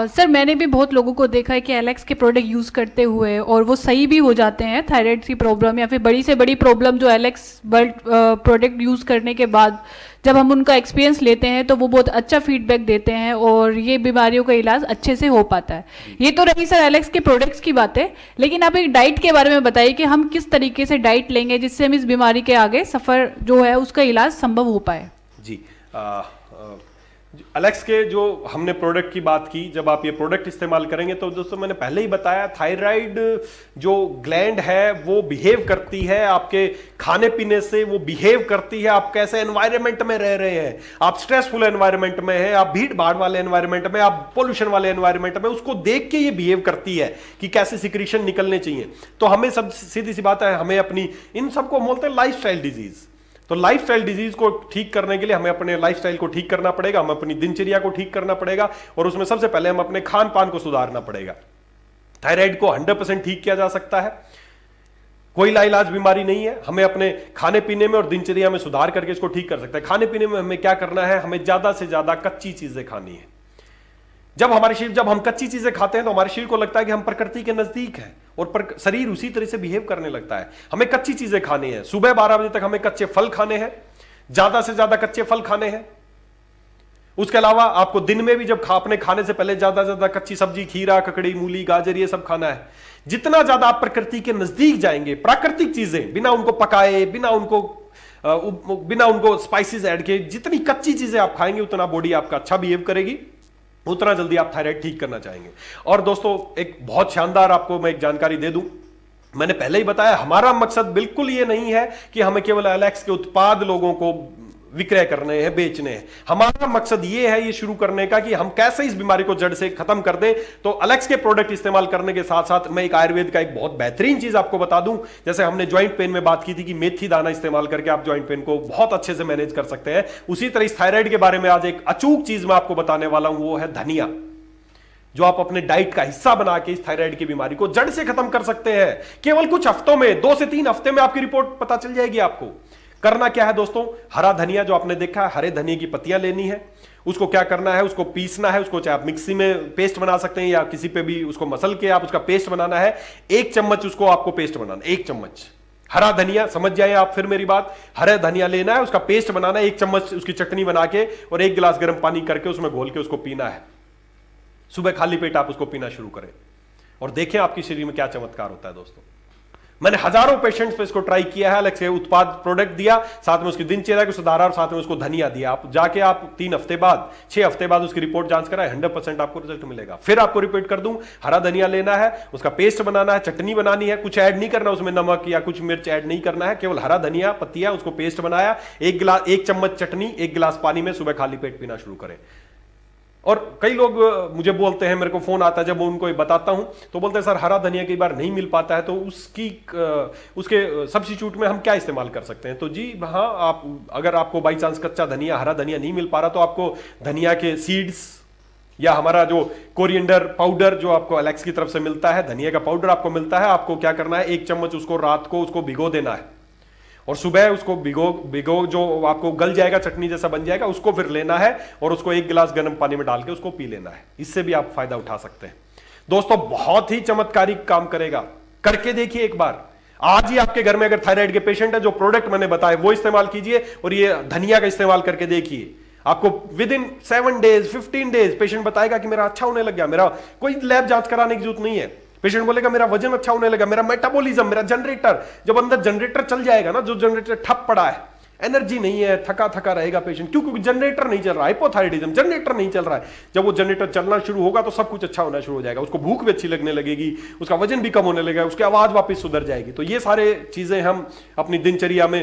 सर मैंने भी बहुत लोगों को देखा है कि एलेक्स के प्रोडक्ट यूज़ करते हुए और वो सही भी हो जाते हैं थायराइड की प्रॉब्लम या फिर बड़ी से बड़ी प्रॉब्लम जो एलेक्स प्रोडक्ट यूज़ करने के बाद जब हम उनका एक्सपीरियंस लेते हैं तो वो बहुत अच्छा फीडबैक देते हैं और ये बीमारियों का इलाज अच्छे से हो पाता है। ये तो रही सर एलेक्स के प्रोडक्ट्स की बातें, लेकिन आप एक डाइट के बारे में बताइए कि हम किस तरीके से डाइट लेंगे जिससे हम इस बीमारी के आगे सफ़र जो है उसका इलाज संभव हो पाए। जी एलेक्स के जो हमने प्रोडक्ट की बात की, जब आप ये प्रोडक्ट इस्तेमाल करेंगे तो दोस्तों मैंने पहले ही बताया थायराइड जो ग्लैंड है वो बिहेव करती है आपके खाने पीने से, वो बिहेव करती है आप कैसे एनवायरनमेंट में रह रहे हैं। आप स्ट्रेसफुल एनवायरनमेंट में हैं, आप भीड़ भाड़ वाले एनवायरनमेंट में, आप पोल्यूशन वाले एनवायरनमेंट में, उसको देख के ये बिहेव करती है कि कैसे सिक्रीशन निकलने चाहिए। तो हमें सब सीधी सी बात है, हमें अपनी इन सबको बोलते हैं लाइफस्टाइल डिजीज। तो लाइफस्टाइल डिजीज को ठीक करने के लिए हमें अपने लाइफस्टाइल को ठीक करना पड़ेगा, हमें अपनी दिनचर्या को ठीक करना पड़ेगा और उसमें सबसे पहले हम अपने खान पान को सुधारना पड़ेगा। थायराइड को 100% ठीक किया जा सकता है, कोई लाइलाज बीमारी नहीं है। हमें अपने खाने पीने में और दिनचर्या में सुधार करके इसको ठीक कर सकते हैं। खाने पीने में हमें क्या करना है, हमें ज्यादा से ज्यादा कच्ची चीजें खानी है। जब हम कच्ची चीजें खाते हैं तो हमारे शरीर को लगता है कि हम प्रकृति के नजदीक हैं और शरीर उसी तरह से बिहेव करने लगता है। हमें कच्ची चीजें खानी है। सुबह 12 बजे तक हमें कच्चे फल खाने हैं, ज्यादा से ज्यादा कच्चे फल खाने हैं। उसके अलावा आपको दिन में भी जब अपने खाने से पहले ज्यादा से ज्यादा कच्ची सब्जी, खीरा, ककड़ी, मूली, गाजर ये सब खाना है। जितना ज्यादा आप प्रकृति के नजदीक जाएंगे, प्राकृतिक चीजें बिना उनको पकाए, बिना उनको स्पाइसेस ऐड किए, जितनी कच्ची चीजें आप खाएंगे उतना बॉडी आपका अच्छा बिहेव करेगी, उतना जल्दी आप थायराइड ठीक करना चाहेंगे। और दोस्तों एक बहुत शानदार आपको मैं एक जानकारी दे दूं, मैंने पहले ही बताया हमारा मकसद बिल्कुल ये नहीं है कि हमें केवल एलेक्स के उत्पाद लोगों को विक्रय करने हैं, बेचने हैं। हमारा मकसद ये है ये शुरू करने का कि हम कैसे इस बीमारी को जड़ से खत्म कर दें। तो एलेक्स के प्रोडक्ट इस्तेमाल करने के साथ साथ मैं एक आयुर्वेद का एक बहुत बेहतरीन चीज आपको बता दूं। जैसे हमने ज्वाइंट पेन में बात की थी कि मेथी दाना इस्तेमाल करके आप ज्वाइंट पेन को बहुत अच्छे से मैनेज कर सकते हैं, उसी तरह इस थायराइड के बारे में आज एक अचूक चीज मैं आपको बताने वाला हूं, वो है धनिया, जो आप अपने डाइट का हिस्सा बना के इस थायराइड की बीमारी को जड़ से खत्म कर सकते हैं। केवल कुछ हफ्तों में, 2 से 3 हफ्ते में आपकी रिपोर्ट पता चल जाएगी आपको। करना क्या है दोस्तों, हरा धनिया जो आपने देखा है, हरे धनिया की पत्तियां लेनी है, उसको क्या करना है, उसको पीसना है, उसको चाहे आप मिक्सी में पेस्ट बना सकते हैं या किसी पे भी उसको मसल के आप उसका पेस्ट बनाना है। 1 चम्मच उसको आपको पेस्ट बनाना, 1 चम्मच हरा धनिया, समझ जाए आप फिर मेरी बात, हरा धनिया लेना है, उसका पेस्ट बनाना है, 1 चम्मच उसकी चटनी बना के और 1 गिलास गर्म पानी करके उसमें घोल के उसको पीना है। सुबह खाली पेट आप उसको पीना शुरू करें और देखें आपके शरीर में क्या चमत्कार होता है। दोस्तों मैंने हजारों पेशेंट्स पे इसको ट्राई किया है, अलग से उत्पाद प्रोडक्ट दिया, साथ में उसकी दिनचर्या को सुधारा और साथ में उसको धनिया दिया। आप जाके आप 3 हफ्ते बाद, 6 हफ्ते बाद उसकी रिपोर्ट जांच कराए, 100% आपको रिजल्ट मिलेगा। फिर आपको रिपीट कर दूं, हरा धनिया लेना है, उसका पेस्ट बनाना है, चटनी बनानी है, कुछ ऐड नहीं करना उसमें, नमक या कुछ मिर्च ऐड नहीं करना है, केवल हरा धनिया पत्तियां, उसको पेस्ट बनाया, 1 चम्मच चटनी, 1 गिलास पानी में सुबह खाली पेट पीना शुरू करें। और कई लोग मुझे बोलते हैं, मेरे को फोन आता है जब उनको बताता हूं तो बोलते हैं सर हरा धनिया कई बार नहीं मिल पाता है, तो उसके सब्स्टिट्यूट में हम क्या इस्तेमाल कर सकते हैं। तो जी हाँ, आप अगर आपको बाई चांस कच्चा धनिया, हरा धनिया नहीं मिल पा रहा तो आपको धनिया के सीड्स या हमारा जो कोरिएंडर पाउडर जो आपको एलेक्स की तरफ से मिलता है, धनिया का पाउडर आपको मिलता है, आपको क्या करना है, 1 चम्मच उसको रात को उसको भिगो देना है और सुबह उसको भिगो जो आपको गल जाएगा, चटनी जैसा बन जाएगा, उसको फिर लेना है और उसको 1 गिलास गर्म पानी में डाल के उसको पी लेना है। इससे भी आप फायदा उठा सकते हैं। दोस्तों बहुत ही चमत्कारिक काम करेगा, करके देखिए एक बार। आज ही आपके घर में अगर थायराइड के पेशेंट है, जो प्रोडक्ट मैंने बताए वो इस्तेमाल कीजिए और ये धनिया का इस्तेमाल करके देखिए। आपको with in 7 days 15 days patient बताएगा कि मेरा अच्छा होने लग गया, मेरा कोई लैब जांच कराने की जरूरत नहीं है। पेशेंट बोलेगा मेरा वजन अच्छा होने लगा, मेरा मेटाबॉलिज्म, मेरा जनरेटर, जब अंदर जनरेटर चल जाएगा ना, जो जनरेटर ठप पड़ा है, एनर्जी नहीं है, थका थका रहेगा पेशेंट, क्योंकि जनरेटर नहीं चल रहा है, हाइपोथायराइडिज्म, जनरेटर नहीं चल रहा है। जब वो जनरेटर चलना शुरू होगा तो सब कुछ अच्छा होना शुरू हो जाएगा, उसको भूख भी अच्छी लगने लगेगी, उसका वजन भी कम होने लगेगा, उसकी आवाज वापस सुधर जाएगी। तो ये सारे चीजें हम अपनी दिनचर्या में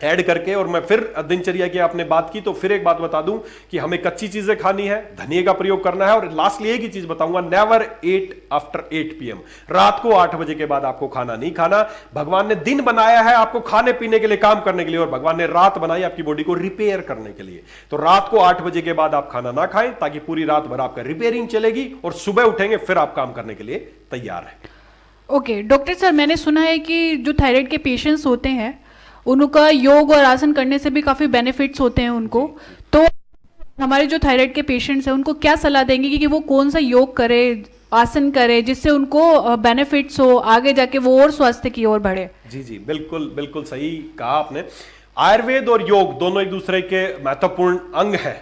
ऐड करके, और मैं फिर दिनचर्या की आपने बात की तो फिर एक बात बता दूं कि हमें कच्ची चीजें खानी है, धनिया का प्रयोग करना है, और लास्टली एक ही चीज बताऊंगा, नेवर ईट आफ्टर 8 PM। रात को 8 बजे के बाद आपको खाना नहीं खाना। भगवान ने दिन बनाया है आपको खाने पीने के लिए, काम करने के लिए, और भगवान ने रात बनाई आपकी बॉडी को रिपेयर करने के लिए। तो रात को 8 बजे के बाद आप खाना ना खाएं, ताकि पूरी रात भर आपका रिपेयरिंग चलेगी और सुबह उठेंगे फिर आप काम करने के लिए तैयार है। ओके डॉक्टर सर, मैंने सुना है कि जो थायराइड के पेशेंट्स होते हैं उनका योग और आसन करने से भी काफ़ी बेनिफिट्स होते हैं उनको, तो हमारे जो थायराइड के पेशेंट्स हैं उनको क्या सलाह देंगे कि वो कौन सा योग करे, आसन करे, जिससे उनको बेनिफिट्स हो, आगे जाके वो और स्वास्थ्य की ओर बढ़े? जी जी, बिल्कुल बिल्कुल सही कहा आपने। आयुर्वेद और योग दोनों एक दूसरे के महत्वपूर्ण अंग हैं।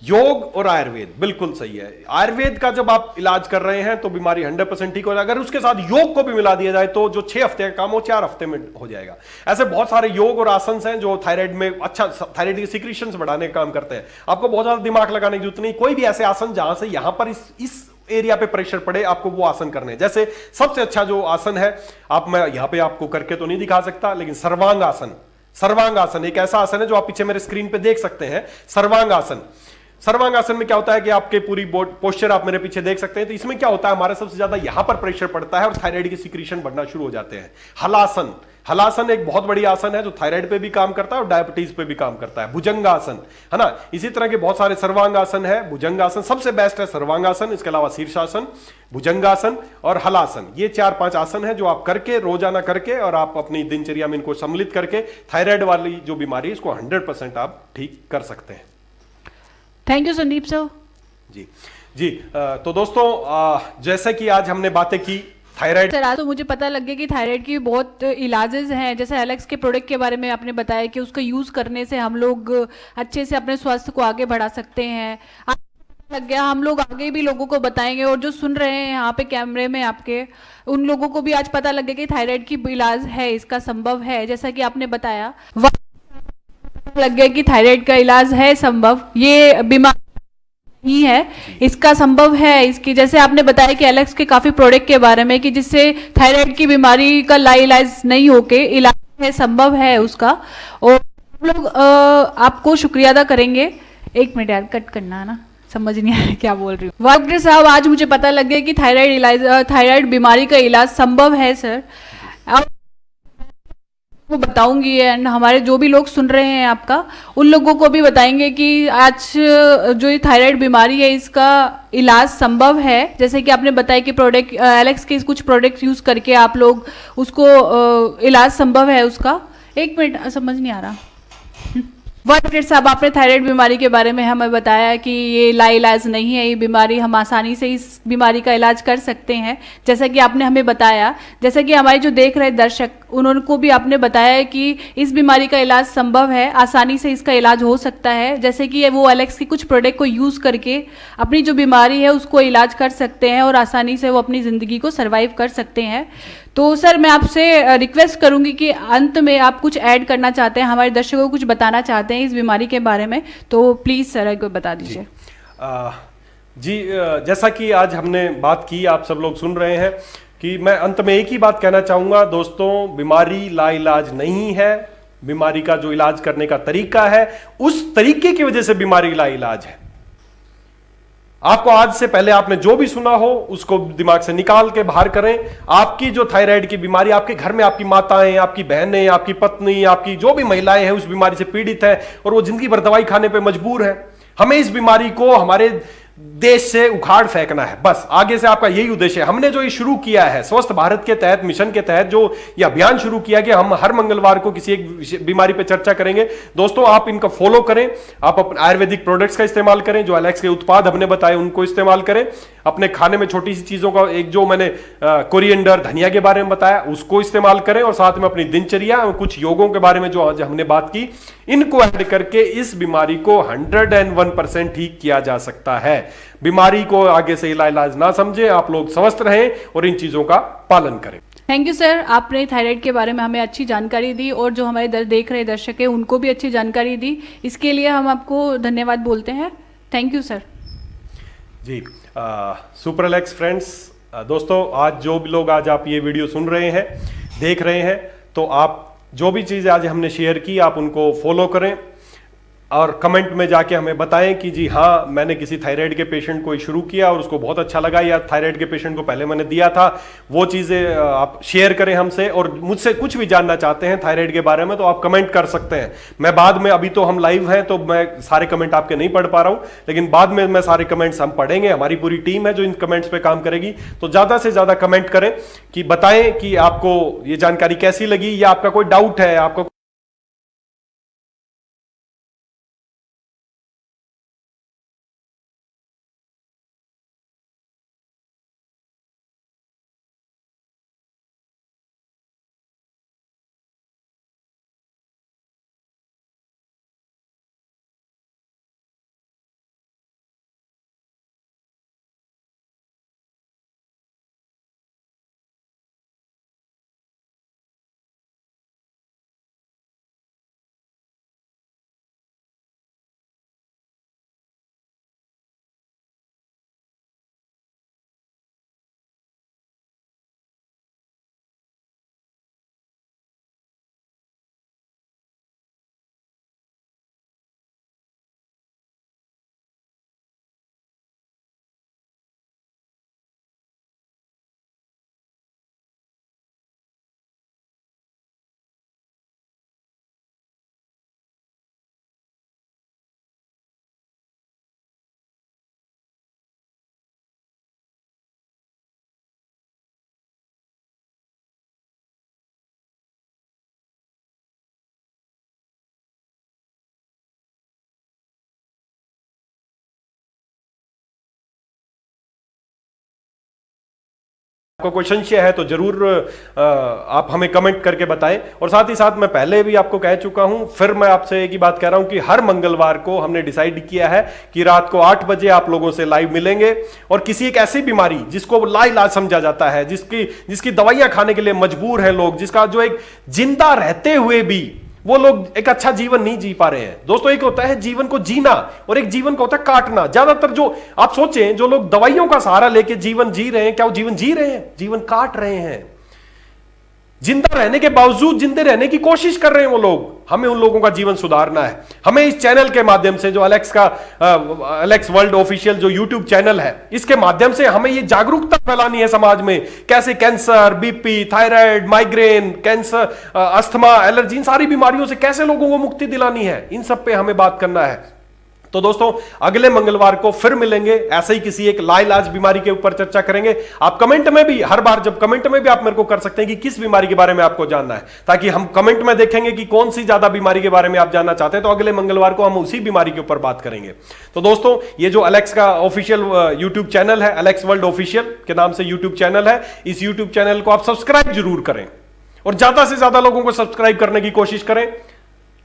योग और आयुर्वेद बिल्कुल सही है। आयुर्वेद का जब आप इलाज कर रहे हैं तो बीमारी 100% ठीक हो जाएगा। अगर उसके साथ योग को भी मिला दिया जाए तो जो 6 हफ्ते का काम वो 4 हफ्ते में हो जाएगा। ऐसे बहुत सारे योग और आसन हैं जो थायराइड में अच्छा, थायराइड की सिक्रीशंस बढ़ाने का काम करते हैं। आपको बहुत ज्यादा दिमाग लगाने की जरूरत नहीं, कोई भी ऐसे आसन जहां से यहां पर इस एरिया पे प्रेशर पड़े, आपको वो आसन करने हैं। जैसे सबसे अच्छा जो आसन है, मैं यहां पे आपको करके तो नहीं दिखा सकता, लेकिन सर्वांग आसन। सर्वांग आसन एक ऐसा आसन है जो आप पीछे मेरे स्क्रीन पे देख सकते हैं। सर्वांग आसन, सर्वांग आसन में क्या होता है कि आपके पूरी पोस्चर आप मेरे पीछे देख सकते हैं। तो इसमें क्या होता है, हमारे सबसे ज्यादा यहां पर प्रेशर पड़ता है और थायराइड की सिक्रीशन बढ़ना शुरू हो जाते हैं। हलासन, हलासन एक बहुत बड़ी आसन है जो थायराइड पे भी काम करता है और डायबिटीज पे भी काम करता है। भुजंगासन, है ना। इसी तरह के बहुत सारे सर्वांगासन है। भुजंगासन सबसे बेस्ट है, सर्वांगासन। इसके अलावा शीर्षासन, भुजंगासन और हलासन, ये 4-5 आसन है जो आप करके, रोजाना करके, और आप अपनी दिनचर्या में इनको सम्मिलित करके थायराइड वाली जो बीमारी है इसको 100% आप ठीक कर सकते हैं। Thank you Sandeep sir. जी जी, तो दोस्तों जैसे कि आज हमने बातें की थायराइड। सर आज तो मुझे पता लग गया कि थायराइड की बहुत इलाजेस हैं। जैसे एलेक्स के प्रोडक्ट के बारे में आपने बताया कि उसका यूज़ करने से हम लोग अच्छे से अपने स्वास्थ्य को आगे बढ़ा सकते हैं। लग गया, हम लोग आगे भी लोगों को बताएंगे, और जो सुन रहे हैं यहाँ पे कैमरे में आपके, उन लोगों को भी आज पता लग गया कि थायराइड की इलाज है, इसका संभव है। जैसा कि आपने बताया, लग गया कि थायराइड का इलाज है संभव, ये बीमारी ही है, इसका संभव है। इसकी जैसे आपने बताया कि एलेक्स के काफी प्रोडक्ट के बारे में कि जिससे थायराइड की बीमारी का लाइलाज नहीं होके इलाज है, संभव है उसका। और हम लोग आपको शुक्रिया अदा करेंगे। 1 मिनट यार, कट करना है ना, समझ नहीं आया क्या बोल रही हूँ। डॉक्टर साहब आज मुझे पता लग गया कि थायराइड बीमारी का इलाज संभव है सर। वो बताऊंगी, एंड हमारे जो भी लोग सुन रहे हैं आपका, उन लोगों को भी बताएंगे कि आज जो ये थायराइड बीमारी है इसका इलाज संभव है। जैसे कि आपने बताया कि प्रोडक्ट, एलेक्स के कुछ प्रोडक्ट यूज करके आप लोग उसको इलाज संभव है उसका। 1 मिनट, समझ नहीं आ रहा। डॉक्टर साहब आपने थायराइड बीमारी के बारे में हमें बताया कि ये लाइलाज नहीं है, ये बीमारी हम आसानी से इस बीमारी का इलाज कर सकते हैं, जैसा कि आपने हमें बताया। जैसा कि हमारे जो देख रहे दर्शक, उनको भी आपने बताया कि इस बीमारी का इलाज संभव है, आसानी से इसका इलाज हो सकता है। जैसे कि वो एलेक्स की कुछ प्रोडक्ट को यूज़ करके अपनी जो बीमारी है उसको इलाज कर सकते हैं और आसानी से वो अपनी ज़िंदगी को सर्वाइव कर सकते हैं। तो सर मैं आपसे रिक्वेस्ट करूंगी कि अंत में आप कुछ ऐड करना चाहते हैं, हमारे दर्शकों को कुछ बताना चाहते हैं इस बीमारी के बारे में, तो प्लीज़ सर एक बता दीजिए। जी, जैसा कि आज हमने बात की, आप सब लोग सुन रहे हैं, कि मैं अंत में एक ही बात कहना चाहूँगा दोस्तों, बीमारी लाइलाज नहीं है। बीमारी का जो इलाज करने का तरीका है, उस तरीके की वजह से बीमारी लाइलाज है। आपको आज से पहले आपने जो भी सुना हो उसको दिमाग से निकाल के बाहर करें। आपकी जो थायराइड की बीमारी, आपके घर में आपकी माताएं, आपकी बहनें, आपकी पत्नी, आपकी जो भी महिलाएं हैं उस बीमारी से पीड़ित है और वो जिंदगी भर दवाई खाने पे मजबूर है। हमें इस बीमारी को हमारे देश से उखाड़ फेंकना है, बस आगे से आपका यही उद्देश्य है। हमने जो ये शुरू किया है स्वस्थ भारत के तहत, मिशन के तहत जो ये अभियान शुरू किया कि हम हर मंगलवार को किसी एक बीमारी पे चर्चा करेंगे। दोस्तों आप इनका फॉलो करें, आप अपने आयुर्वेदिक प्रोडक्ट्स का इस्तेमाल करें, जो एलेक्स के उत्पाद हमने बताए उनको इस्तेमाल करें। अपने खाने में छोटी सी चीजों का, एक जो मैंने कोरिएंडर, धनिया के बारे में बताया, उसको इस्तेमाल करें, और साथ में अपनी दिनचर्या और कुछ योगों के बारे में जो आज हमने बात की, इनको ऐड करके इस बीमारी को 101% ठीक किया जा सकता है। बीमारी को आगे से इलाज ना समझे, आप लोग स्वस्थ रहें और इन चीजों का पालन करें। थैंक यू सर, आपने थायराइड के बारे में हमें अच्छी जानकारी दी और जो हमारे देख रहे दर्शक हैं उनको भी अच्छी जानकारी दी, इसके लिए हम आपको धन्यवाद बोलते हैं। Thank you sir. जी, सुपर एलेक्स फ्रेंड्स, दोस्तों आज जो भी लोग आज आप ये वीडियो सुन रहे हैं, देख रहे हैं, तो आप जो भी चीज़ आज हमने शेयर की आप उनको फॉलो करें और कमेंट में जाके हमें बताएं कि जी हाँ, मैंने किसी थायराइड के पेशेंट को शुरू किया और उसको बहुत अच्छा लगा, या थायराइड के पेशेंट को पहले मैंने दिया था। वो चीज़ें आप शेयर करें हमसे, और मुझसे कुछ भी जानना चाहते हैं थायराइड के बारे में तो आप कमेंट कर सकते हैं। मैं बाद में, अभी तो हम लाइव हैं तो मैं सारे कमेंट आपके नहीं पढ़ पा रहा हूँ, लेकिन बाद में मैं सारे कमेंट्स हम पढ़ेंगे। हमारी पूरी टीम है जो इन कमेंट्स पे काम करेगी। तो ज़्यादा से ज़्यादा कमेंट करें कि बताएं कि आपको ये जानकारी कैसी लगी, या आपका कोई डाउट है, आपको आपको कोई संशय है तो जरूर आप हमें कमेंट करके बताएं। और साथ ही साथ मैं पहले भी आपको कह चुका हूं, फिर मैं आपसे एक ही बात कह रहा हूं कि हर मंगलवार को हमने डिसाइड किया है कि रात को 8 बजे आप लोगों से लाइव मिलेंगे और किसी एक ऐसी बीमारी जिसको लाइलाज समझा जाता है, जिसकी दवाइयां खाने के लिए मजबूर हैं लोग, जिसका जो एक जिंदा रहते हुए भी वो लोग एक अच्छा जीवन नहीं जी पा रहे हैं। दोस्तों, एक होता है जीवन को जीना और एक जीवन को होता है काटना। ज्यादातर जो आप सोचें, जो लोग दवाइयों का सहारा लेके जीवन जी रहे हैं, क्या वो जीवन जी रहे हैं? जीवन काट रहे हैं। जिंदा रहने के बावजूद जिंदे रहने की कोशिश कर रहे हैं वो लोग। हमें उन लोगों का जीवन सुधारना है। हमें इस चैनल के माध्यम से, जो एलेक्स वर्ल्ड ऑफिशियल जो यूट्यूब चैनल है, इसके माध्यम से हमें ये जागरूकता फैलानी है समाज में। कैसे cancer, BP, thyroid, migraine, cancer, asthma, allergy, इन सारी बीमारियों से कैसे लोगों को मुक्ति दिलानी है, इन सब पे हमें बात करना है। तो दोस्तों, अगले मंगलवार को फिर मिलेंगे, ऐसे ही किसी एक लाइलाज बीमारी के ऊपर चर्चा करेंगे। आप कमेंट में भी, हर बार जब कमेंट में भी आप मेरे को कर सकते हैं कि किस बीमारी के बारे में आपको जानना है, ताकि हम कमेंट में देखेंगे कि कौन सी ज्यादा बीमारी के बारे में आप जानना चाहते हैं, तो अगले मंगलवार को हम उसी बीमारी के ऊपर बात करेंगे। तो दोस्तों, ये जो एलेक्स का ऑफिशियल यूट्यूब चैनल है, एलेक्स वर्ल्ड ऑफिशियल के नाम से यूट्यूब चैनल है, इस यूट्यूब चैनल को आप सब्सक्राइब जरूर करें और ज्यादा से ज्यादा लोगों को सब्सक्राइब करने की कोशिश करें,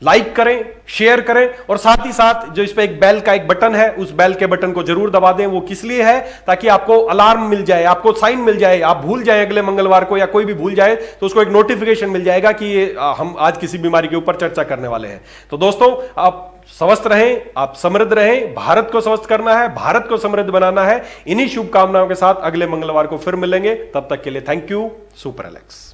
लाइक करें, शेयर करें, और साथ ही साथ जो इस पे एक बेल का एक बटन है, उस बेल के बटन को जरूर दबा दें। वो किस लिए है? ताकि आपको अलार्म मिल जाए, आपको साइन मिल जाए, आप भूल जाए अगले मंगलवार को, या कोई भी भूल जाए तो उसको एक नोटिफिकेशन मिल जाएगा कि ये हम आज किसी बीमारी के ऊपर चर्चा करने वाले हैं। तो दोस्तों, आप स्वस्थ रहें, आप समृद्ध रहें, भारत को स्वस्थ करना है, भारत को समृद्ध बनाना है। इन्हीं शुभकामनाओं के साथ अगले मंगलवार को फिर मिलेंगे। तब तक के लिए थैंक यू। Super Alex.